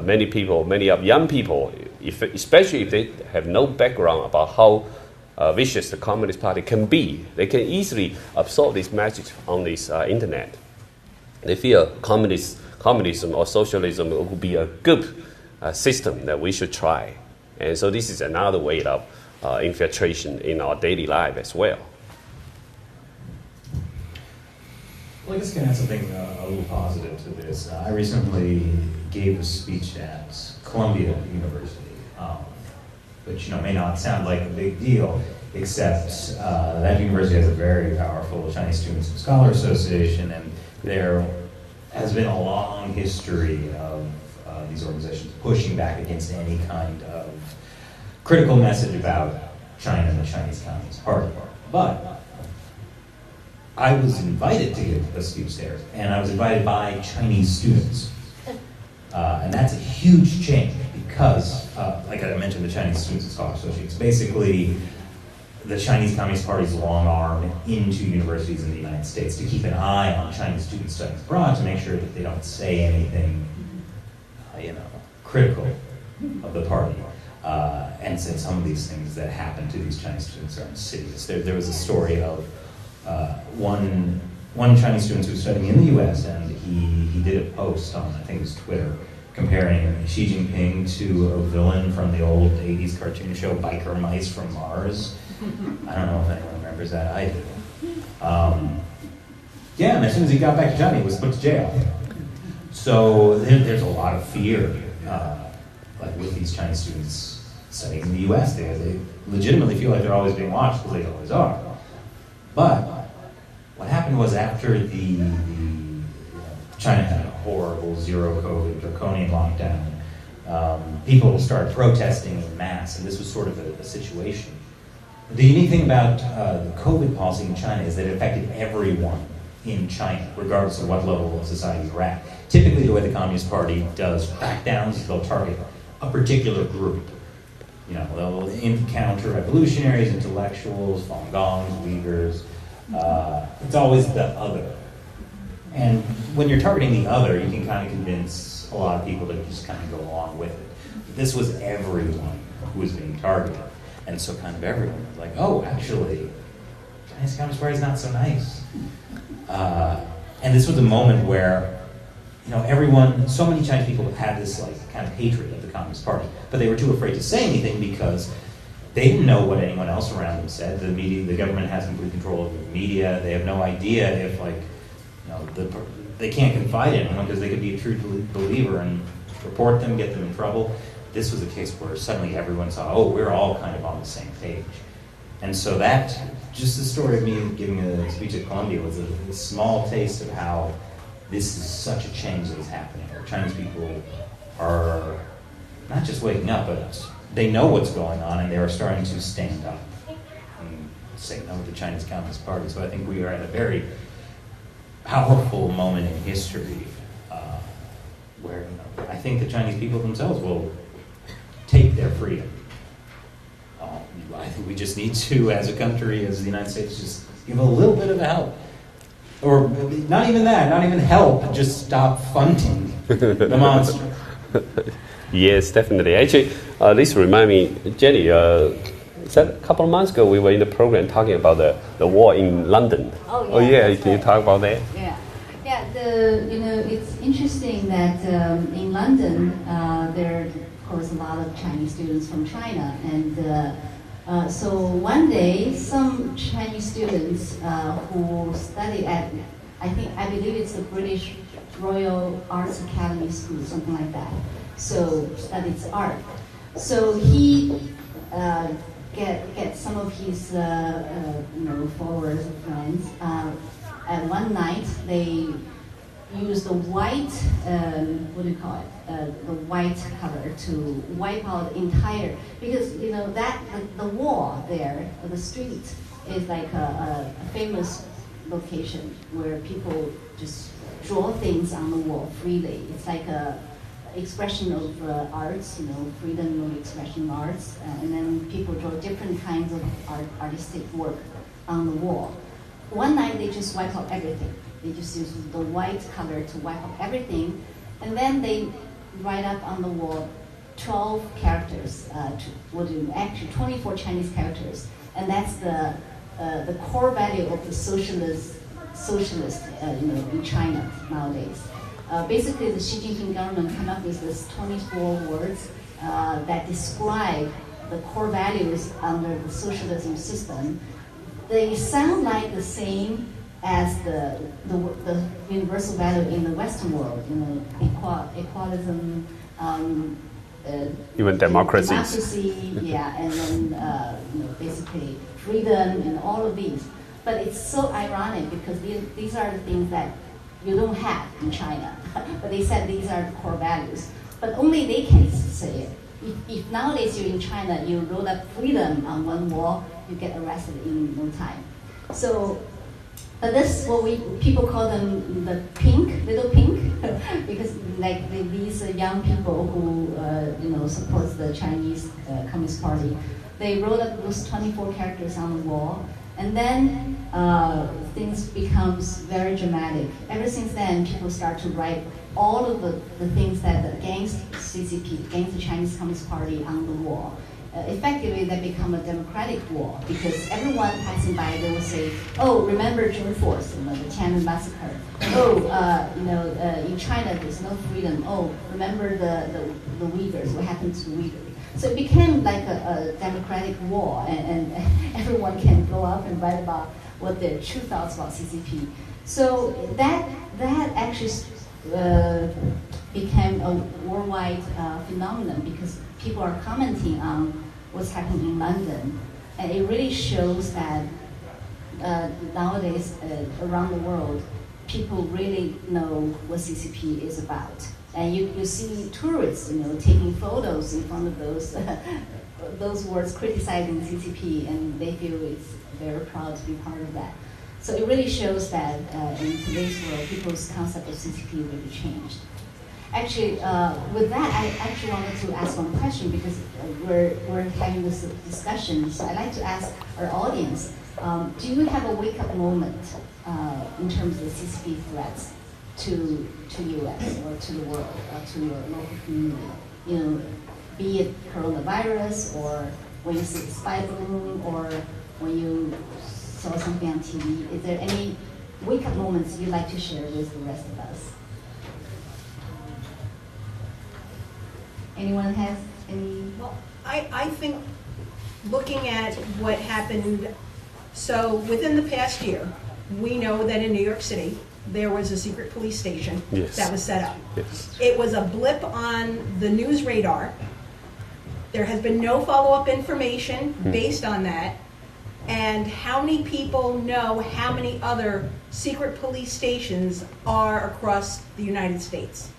many people, many of young people, especially if they have no background about how vicious the Communist Party can be, they can easily absorb this message on this internet. They feel communism or socialism would be a good system that we should try. And so this is another way of infiltration in our daily life as well. Well, I guess I can add something a little positive to this. I recently gave a speech at Columbia University, which may not sound like a big deal, except that university has a very powerful Chinese Students and Scholar Association, and there has been a long history of these organizations pushing back against any kind of critical message about China and the Chinese Communist Party. But I was invited to give a speech there, and I was invited by Chinese students. And that's a huge change because, like I mentioned, the Chinese Students and Scholar Association is basically the Chinese Communist Party's long arm into universities in the United States to keep an eye on Chinese students studying abroad to make sure that they don't say anything, critical of the party. And since some of these things that happen to these Chinese students are insidious. There was a story of one Chinese student who was studying in the U.S. and he did a post on, I think it was Twitter, comparing Xi Jinping to a villain from the old 80s cartoon show Biker Mice from Mars. I don't know if anyone remembers that. I do. Yeah, and as soon as he got back to China, he was put to jail. So there's a lot of fear, like with these Chinese students studying in the U.S. They legitimately feel like they're always being watched, because they always are. But what happened was after China had a horrible zero-COVID draconian lockdown, people started protesting en masse, and this was sort of a situation. The unique thing about the COVID policy in China is that it affected everyone in China, regardless of what level of society you're at. Typically, the way the Communist Party does crackdowns is they'll target a particular group. They'll encounter revolutionaries, intellectuals, Falun Gongs, Uyghurs. It's always the other. And when you're targeting the other, you can kind of convince a lot of people to just kind of go along with it. This was everyone who was being targeted. And so kind of everyone was like, oh, actually, Chinese Communist Party is not so nice. And this was a moment where, you know, everyone, so many Chinese people had this like kind of hatred of the Communist Party, but they were too afraid to say anything because they didn't know what anyone else around them said. The media, the government has complete control over the media. They have no idea if, like, you know, they can't confide in anyone because they could be a true believer and report them, get them in trouble. This was a case where suddenly everyone saw, oh, we're all kind of on the same page. And so that, just the story of me giving a speech at Columbia was a small taste of how this is such a change that is happening, where Chinese people are not just waking up, but they know what's going on and they are starting to stand up and say no to the Chinese Communist Party. So I think we are at a very powerful moment in history where, you know, I think the Chinese people themselves will take their freedom. I think we just need to, as a country, as the United States, just give a little bit of help. Or not even that, not even help, just stop funding the monster. Yes, definitely. Actually, this reminds me, Jenny, is that a couple of months ago we were in the program talking about the war in London. Oh yeah. Can you talk about that? Yeah. You know, it's interesting that in London there are, of course, a lot of Chinese students from China, and so one day some Chinese students who studied at, I believe it's the British Royal Arts Academy School, something like that. So studies art. So he get some of his followers and friends. And one night they used the white the white color to wipe out entire, because you know that the wall there, the street, is like a famous location where people just draw things on the wall freely. It's like a expression of arts, you know, freedom of expression arts, and then people draw different kinds of artistic work on the wall. One night they just wipe out everything. They just use the white color to wipe out everything, and then they write up on the wall 12 characters, actually 24 Chinese characters, and that's the core value of the socialist in China nowadays. Basically, the Xi Jinping government came up with this 24 words that describe the core values under the socialism system. They sound like the same as the universal value in the Western world, you know, equalism, even democracy, yeah, and then basically freedom and all of these. But it's so ironic because these are the things that you don't have in China. But they said these are the core values. But only they can say it. If nowadays you're in China, you wrote up freedom on one wall, you get arrested in no time. So, but this what people call them the little pink, because like these young people who supports the Chinese Communist Party, they wrote up those 24 characters on the wall, and then things becomes very dramatic. Ever since then, people start to write all of the things that against CCP, against the Chinese Communist Party on the wall. Effectively, they become a democratic wall because everyone passing by, they will say, "Oh, remember June 4th, the Tiananmen massacre. Oh, in China there's no freedom. Oh, remember the Uyghurs? What happened to Uyghurs?" So it became like a democratic wall, and everyone can go up and write about what their true thoughts about CCP. So that actually became a worldwide phenomenon because people are commenting on what's happening in London, and it really shows that nowadays around the world, people really know what CCP is about. And you see tourists, taking photos in front of those words criticizing CCP, and they feel it's very proud to be part of that. So it really shows that in today's world, people's concept of CCP really changed. Actually, with that, I actually wanted to ask one question because we're having this discussion. So I'd like to ask our audience, do you have a wake-up moment in terms of the CCP threats to U.S. or to the world or to your local community? Be it coronavirus or when you see spy balloon or when you saw something on TV? Is there any wake-up moments you'd like to share with the rest of us? Anyone has any? Well, I think looking at what happened, so within the past year, we know that in New York City, there was a secret police station that was set up. Yes. It was a blip on the news radar. There has been no follow-up information based on that. And how many people know how many other secret police stations are across the United States?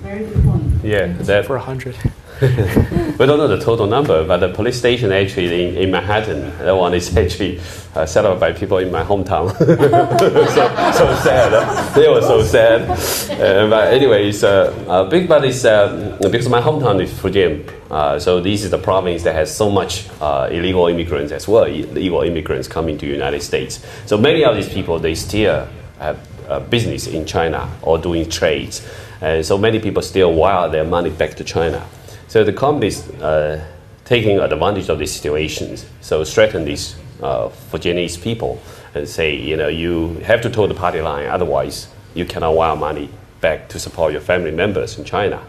Very good point. Yeah, that For 100. we don't know the total number, but the police station actually in Manhattan, that one is actually set up by people in my hometown. so sad. They were so sad. But anyways, big but is because my hometown is Fujian, so this is the province that has so much illegal immigrants as well. Illegal immigrants coming to the United States. So many of these people, they still have business in China or doing trades. And so many people still wire their money back to China. So the companies taking advantage of these situations, so threaten these Fujianese people and say, you have to toe the party line, otherwise you cannot wire money back to support your family members in China,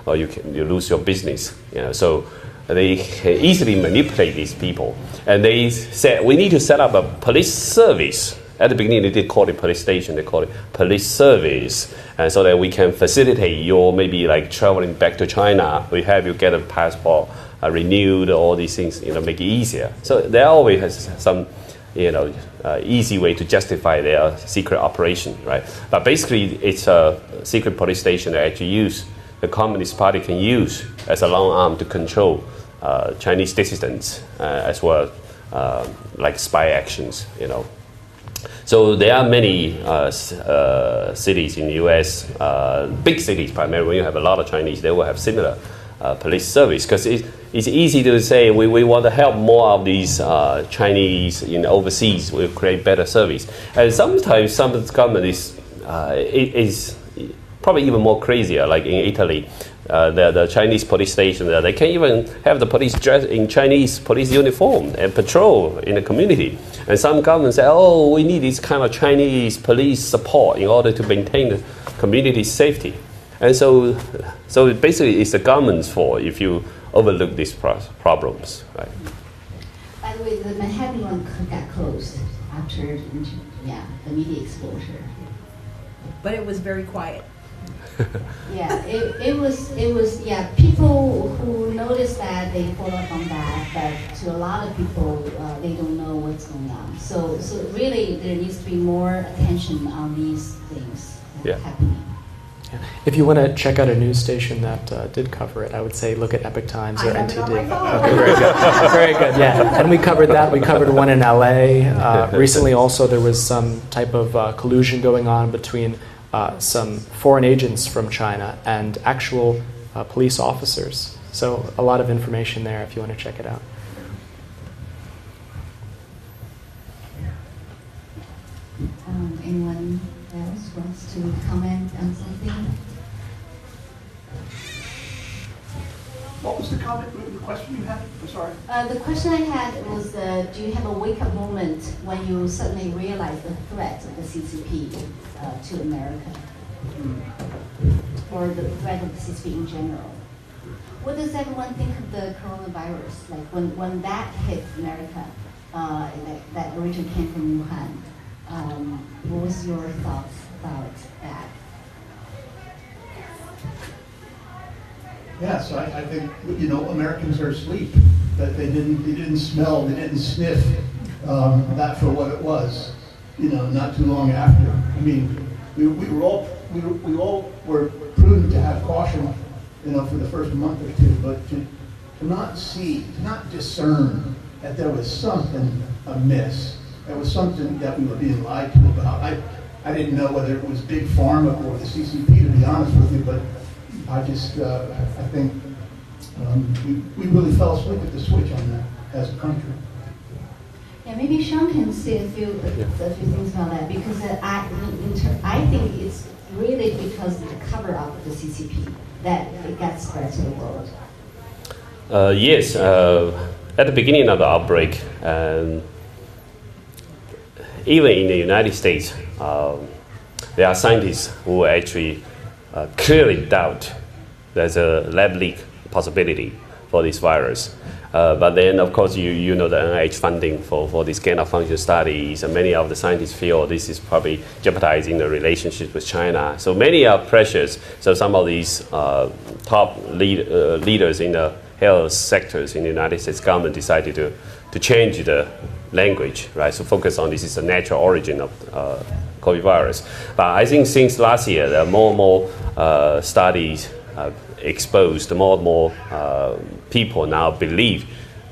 or you lose your business. So they can easily manipulate these people. And they said, we need to set up a police service. At the beginning, they did call it police station. They call it police service, and so that we can facilitate your maybe like traveling back to China. We have you get a passport renewed, all these things, make it easier. So they always has some, easy way to justify their secret operation, right? But basically, it's a secret police station that actually the Communist Party can use as a long arm to control Chinese dissidents as well, like spy actions, So there are many cities in the U.S., big cities primarily. When you have a lot of Chinese, they will have similar police service, because it's easy to say we want to help more of these Chinese overseas. We'll create better service. And sometimes some of the government is probably even more crazier, like in Italy. The Chinese police station there, they can't even have the police dressed in Chinese police uniform and patrol in the community. And some governments say, we need this kind of Chinese police support in order to maintain the community safety. And so basically it's the government's fault if you overlook these problems. Right? By the way, the Manhattan one got closed after the media exposure. But it was very quiet. Yeah, it was people who noticed that, they follow up on that, but to a lot of people, they don't know what's going on. So really there needs to be more attention on these things happening. Yeah. If you want to check out a news station that did cover it, I would say look at Epic Times or NTD. Okay, very good. Very good, yeah. And we covered that. We covered one in LA. Recently also there was some type of collusion going on between some foreign agents from China and actual police officers. So a lot of information there if you want to check it out. Anyone else wants to comment on something? What was the comment, the question you had? I'm sorry. The question I had was, do you have a wake-up moment when you suddenly realize the threat of the CCP to America? Or the threat of the CCP in general? What does everyone think of the coronavirus? Like when that hit America, that originally came from Wuhan, what was your thoughts about that? Yeah, so I think Americans are asleep. That they didn't smell, they didn't sniff that for what it was. Not too long after. I mean, we all were prudent to have caution, for the first month or two, but to not discern that there was something amiss. There was something that we were being lied to about. I didn't know whether it was Big Pharma or the CCP, to be honest with you, but I think we really fell asleep at the switch on that as a country. Yeah, maybe Sean can say a few things about that, because I think it's really because of the cover up of the CCP that it got spread to the world. Yes, at the beginning of the outbreak, even in the United States, there are scientists who actually clearly doubt there's a lab leak possibility for this virus. But then, of course, you know the NIH funding for these gain of function studies, and many of the scientists feel this is probably jeopardizing the relationship with China. So many are pressures. So some of these top leaders in the health sectors in the United States government decided to change the language, right? So focus on this is a natural origin of COVID virus. But I think since last year, there are more and more studies exposed, more and more people now believe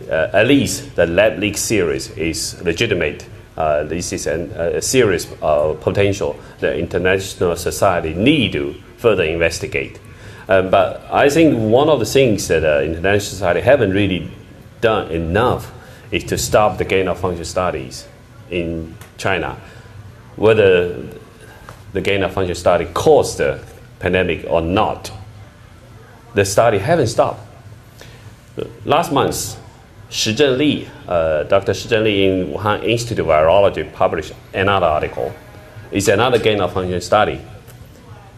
at least the lab leak series is legitimate. This is a serious potential the international society need to further investigate. But I think one of the things that international society haven't really done enough is to stop the gain of function studies in China. Whether the gain of function study caused the pandemic or not, the study haven't stopped. Last month, Dr. Shi Zhenli in Wuhan Institute of Virology published another article. It's another gain of function study.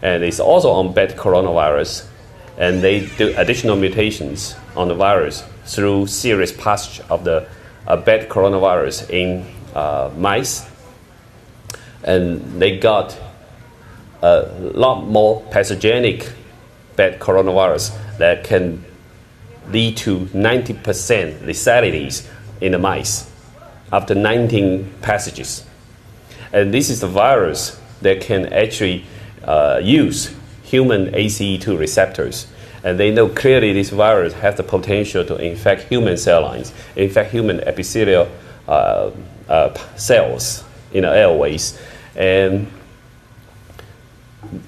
And it's also on bat coronavirus. And they do additional mutations on the virus through serious passage of the bat coronavirus in mice. And they got a lot more pathogenic bat coronavirus that can lead to 90% letalities in the mice after 19 passages. And this is the virus that can actually use human ACE2 receptors. And they know clearly this virus has the potential to infect human cell lines, infect human epithelial cells in the airways. And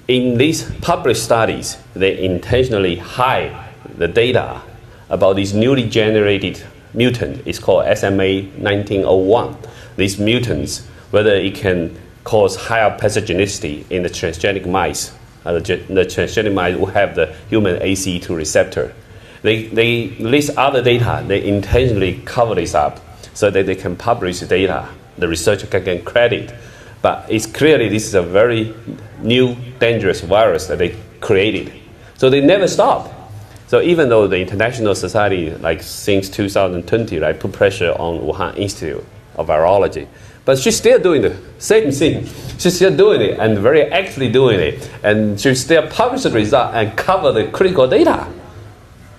in these published studies, they intentionally hide the data about this newly generated mutant. It's called SMA1901. These mutants, whether it can cause higher pathogenicity in the transgenic mice. The transgenic mice will have the human ACE2 receptor. They list other data. They intentionally cover this up so that they can publish the data. The researcher can get credit. But it's clearly this is a very new, dangerous virus that they created. So they never stop. So even though the international society, like since 2020, right, put pressure on Wuhan Institute of Virology, but she's still doing the same thing. She's still doing it and very actively doing it. And she still publish the result and cover the critical data.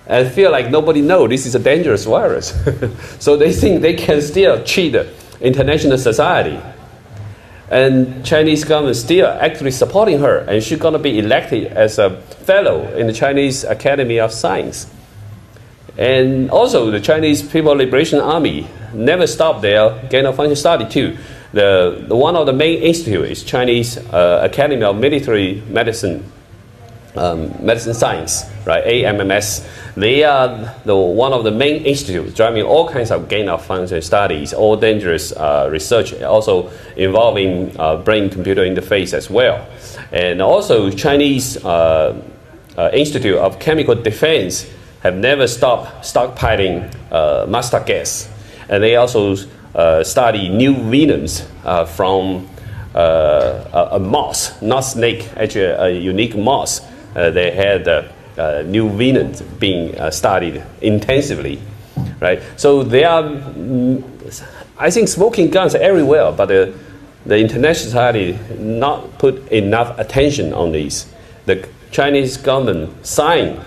And feel like nobody knows this is a dangerous virus. So they think they can still cheat the international society. And Chinese government still actually supporting her, and she's going to be elected as a fellow in the Chinese Academy of Science. And also the Chinese People's Liberation Army never stopped their gain of function study too. The one of the main institute is Chinese Academy of Military Medicine, Medicine Science, right? AMMS. They are one of the main institutes driving all kinds of gain of function studies, all dangerous research, also involving brain-computer interface as well. And also Chinese Institute of Chemical Defense have never stopped stockpiling mustard gas. And they also study new venoms from a moss, not snake, actually a unique moss. They had new venoms being studied intensively, right? So there are, I think, smoking guns everywhere, but the international society not put enough attention on these. The Chinese government signed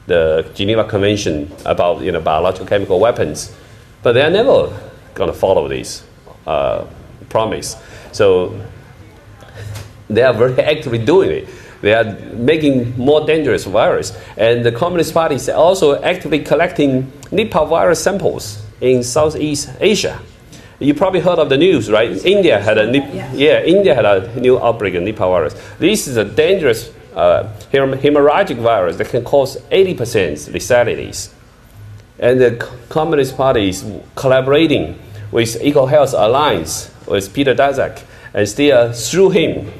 the Geneva Convention about biological chemical weapons, but they are never going to follow this promise. So they are very actively doing it. They are making more dangerous virus. And the Communist Party is also actively collecting Nipah virus samples in Southeast Asia. You probably heard of the news, right? India had a new outbreak of Nipah virus. This is a dangerous hemorrhagic virus that can cause 80% letalities. And the Communist Party is collaborating with Eco Health Alliance with Peter Daszak, and still threw him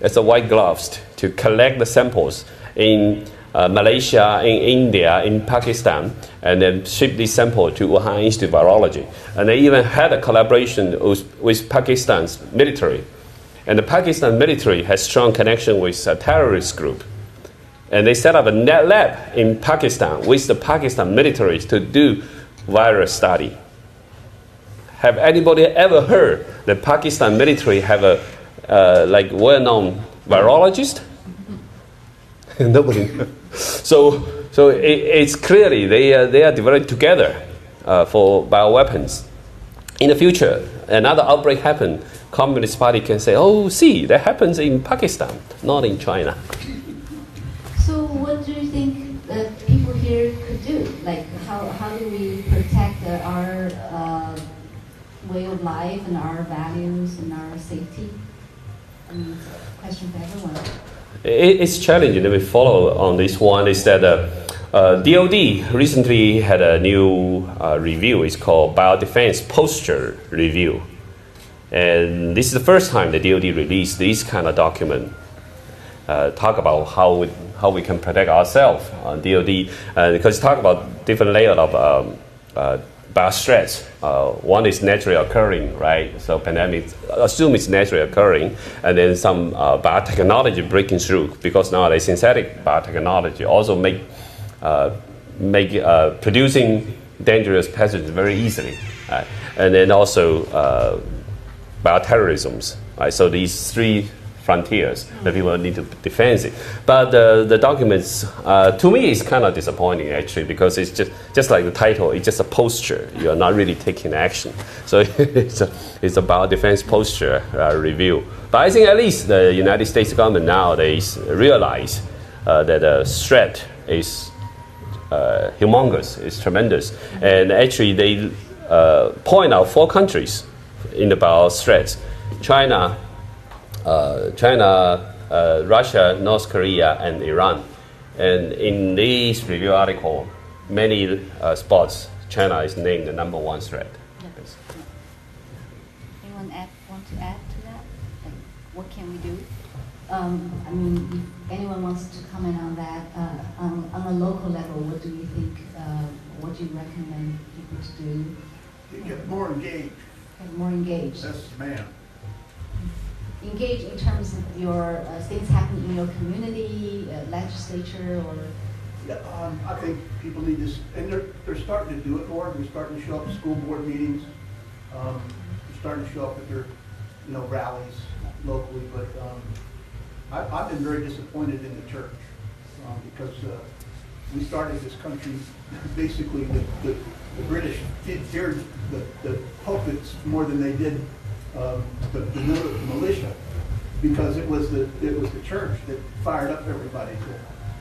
as a white gloves to collect the samples in Malaysia, in India, in Pakistan, and then ship this sample to Wuhan Institute of Virology. And they even had a collaboration with Pakistan's military. And the Pakistan military has strong connection with a terrorist group. And they set up a net lab in Pakistan with the Pakistan military to do virus study. Have anybody ever heard the Pakistan military have a well-known virologist? Nobody. So it's clearly they are developing together for bioweapons. In the future, another outbreak happen, Communist Party can say, oh, see, that happens in Pakistan, not in China. So what do you think that people here could do? Like, how do we protect our way of life and our values and our safety? I mean, it's a question for everyone. It's challenging. Let me follow on this one. Is that DoD recently had a new review. It's called Biodefense Posture Review. And this is the first time the DoD released this kind of document. Talk about how we can protect ourselves on DoD, because talk about different layers of biothreats. One is naturally occurring, right? So pandemic, assume it's naturally occurring, and then some biotechnology breaking through, because nowadays synthetic biotechnology also make producing dangerous pathogens very easily, right? And then also bioterrorisms, right? So these three frontiers that people need to defend it. But the documents, to me, is kind of disappointing actually, because it's just like the title, it's just a posture. You're not really taking action. So it's about defense posture review. But I think at least the United States government nowadays realize that the threat is humongous, it's tremendous. And actually they point out 4 countries in the bio threats: China, Russia, North Korea, and Iran. And in this review article, many spots, China is named the #1 threat. Yeah. Anyone want to add to that? Like, what can we do? I mean, if anyone wants to comment on that, on a local level, what do you think, what do you recommend people to do? You get more engaged. Get more engaged. Yes, ma'am. Engage in terms of your things happening in your community, legislature, or? Yeah, I think people need this, and they're starting to do it more. They're starting to show up at school board meetings. They're starting to show up at their, rallies locally. But I've been very disappointed in the church because we started this country basically the British feared the pulpits more than they did the militia, because it was the church that fired up everybody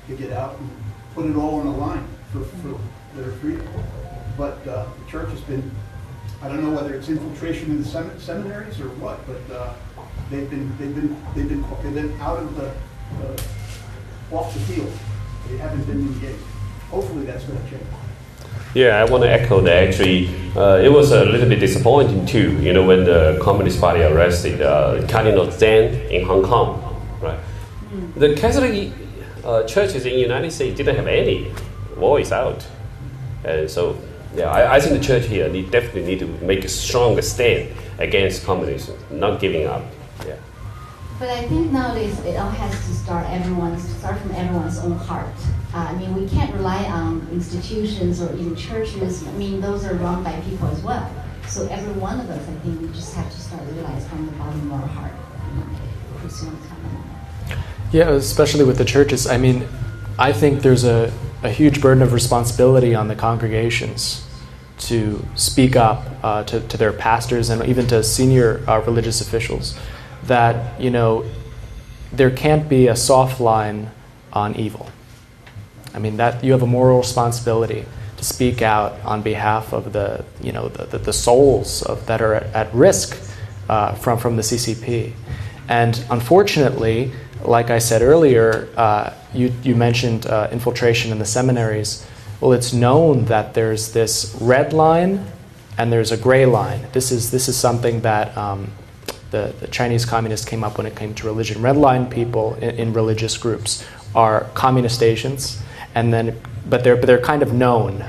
to get out and put it all on the line for their freedom. But the church has been, I don't know whether it's infiltration in the seminaries or what, but they've been out of the off the field. They haven't been engaged. Hopefully that's going to change. Yeah, I want to echo that. Actually, it was a little bit disappointing too. When the Communist Party arrested Cardinal Zhang in Hong Kong, right? The Catholic churches in the United States didn't have any voice out, and so yeah, I think the church here definitely need to make a stronger stand against communism, not giving up. Yeah. But I think nowadays it all has to start from everyone's own heart. I mean, we can't rely on institutions or even churches. I mean, those are run by people as well. So every one of us, I think we just have to start realize from the bottom of our heart. Chris, you want to comment on that? Yeah, especially with the churches. I mean, I think there's a huge burden of responsibility on the congregations to speak up to their pastors and even to senior religious officials that, there can't be a soft line on evil. I mean, that you have a moral responsibility to speak out on behalf of the souls that are at risk from the CCP. And unfortunately, like I said earlier, you mentioned infiltration in the seminaries. Well, it's known that there's this red line and there's a gray line. This is something that the Chinese communists came up when it came to religion. Red line people in religious groups are communist agents, but they're kind of known.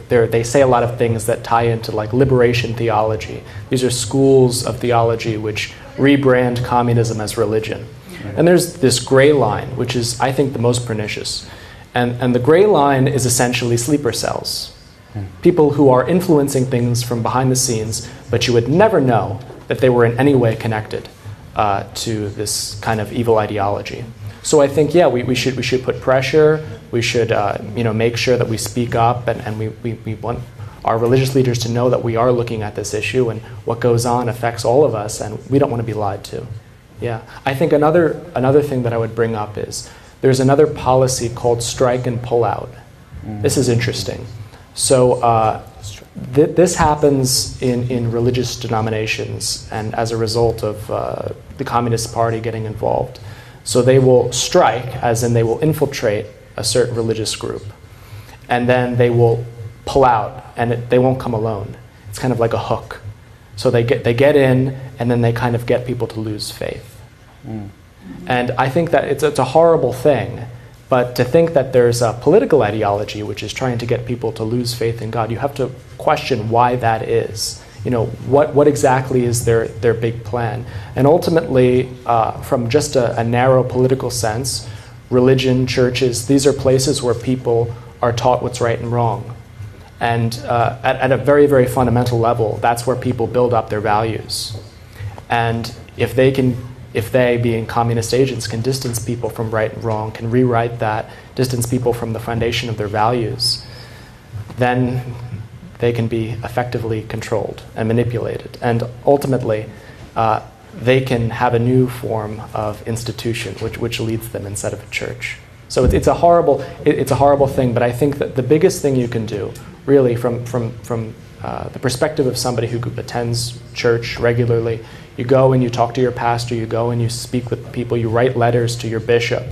They say a lot of things that tie into like liberation theology. These are schools of theology which rebrand communism as religion. And there's this gray line, which is, I think, the most pernicious. And the gray line is essentially sleeper cells. People who are influencing things from behind the scenes, but you would never know that they were in any way connected to this kind of evil ideology. So I think, yeah, we should put pressure. We should make sure that we speak up, and we want our religious leaders to know that we are looking at this issue, and what goes on affects all of us, and we don't want to be lied to. Yeah, I think another thing that I would bring up is there's another policy called strike and pull out. This is interesting. So this happens in religious denominations, and as a result of the Communist Party getting involved. So they will strike, as in they will infiltrate a certain religious group, and then they will pull out, and they won't come alone. It's kind of like a hook. So they get in, and then they kind of get people to lose faith. And I think that it's a horrible thing, but to think that there's a political ideology which is trying to get people to lose faith in God, you have to question why that is. What exactly is their big plan? And ultimately, from just a narrow political sense, religion, churches, these are places where people are taught what's right and wrong. And at a very, very fundamental level, that's where people build up their values. And if they, being communist agents, can distance people from right and wrong, can rewrite that, distance people from the foundation of their values, then they can be effectively controlled and manipulated. And ultimately, they can have a new form of institution which leads them instead of a church. So it's a horrible thing, but I think that the biggest thing you can do, really, from the perspective of somebody who attends church regularly, you go and you talk to your pastor, you go and you speak with people, you write letters to your bishop,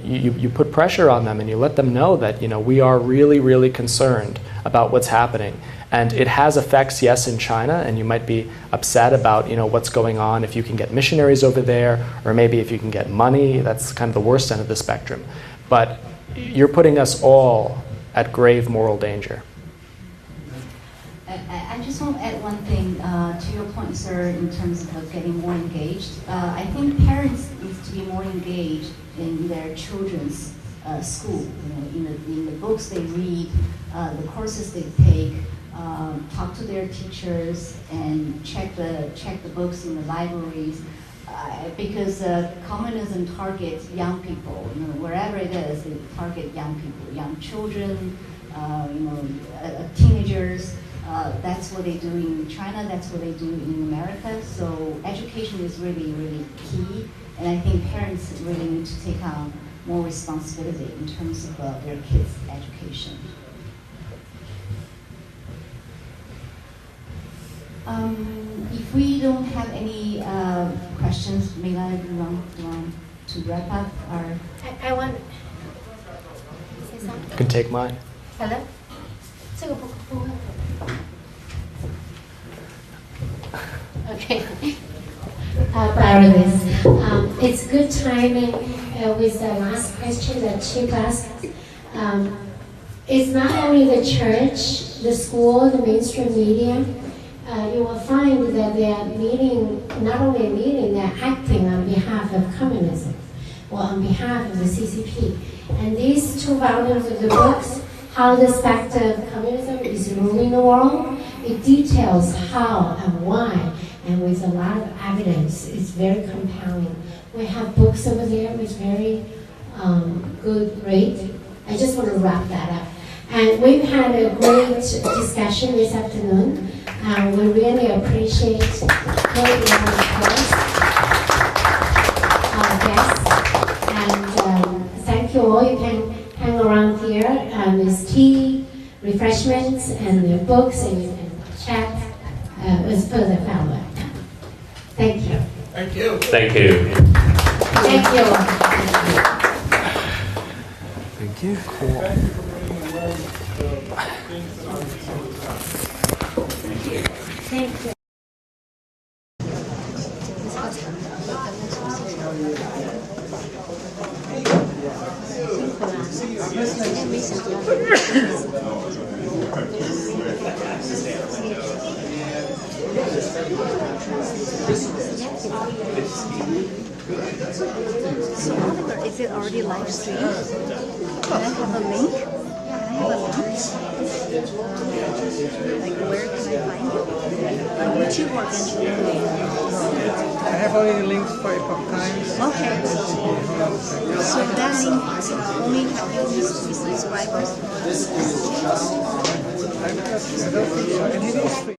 you put pressure on them and you let them know that we are really, really concerned about what's happening. And it has effects, yes, in China, and you might be upset about what's going on if you can get missionaries over there, or maybe if you can get money. That's kind of the worst end of the spectrum. But you're putting us all at grave moral danger. I just want to add one thing to your point, sir, in terms of getting more engaged. I think parents need to be more engaged in their children's school. In the books they read, the courses they take, talk to their teachers, and check the books in the libraries. Because communism targets young people, wherever it is, they target young people, young children, teenagers. That's what they do in China, that's what they do in America. So education is really, really key. And I think parents really need to take on more responsibility in terms of their kids' education. If we don't have any questions, Mila, do you want to wrap up our... I want to say something. You can take mine. Hello? Okay. Priorities. It's good timing with the last question that Chip asked. It's not only the church, the school, the mainstream media. You will find that they are not only meeting, they're acting on behalf of communism or on behalf of the CCP. And these 2 volumes of the books, How the Spectre of Communism is Ruling the World, it details how and why, and with a lot of evidence. It's very compelling. We have books over there with very good rate. I just want to wrap that up. And we've had a great discussion this afternoon. We really appreciate our guests. And thank you all. You can hang around here with tea, refreshments, and your books, and you can chat with further follow-up. Thank you. Thank you. Thank you. Thank you. Thank you. Thank you for bringing the Thank you. So Oliver, is it already live streamed? Can I have a link? Can I have a link? Like where can I find you? On YouTube or Benjamin? I have already links for Epoch Times. Okay. So that link only have you subscribers? I don't think so. And it is free.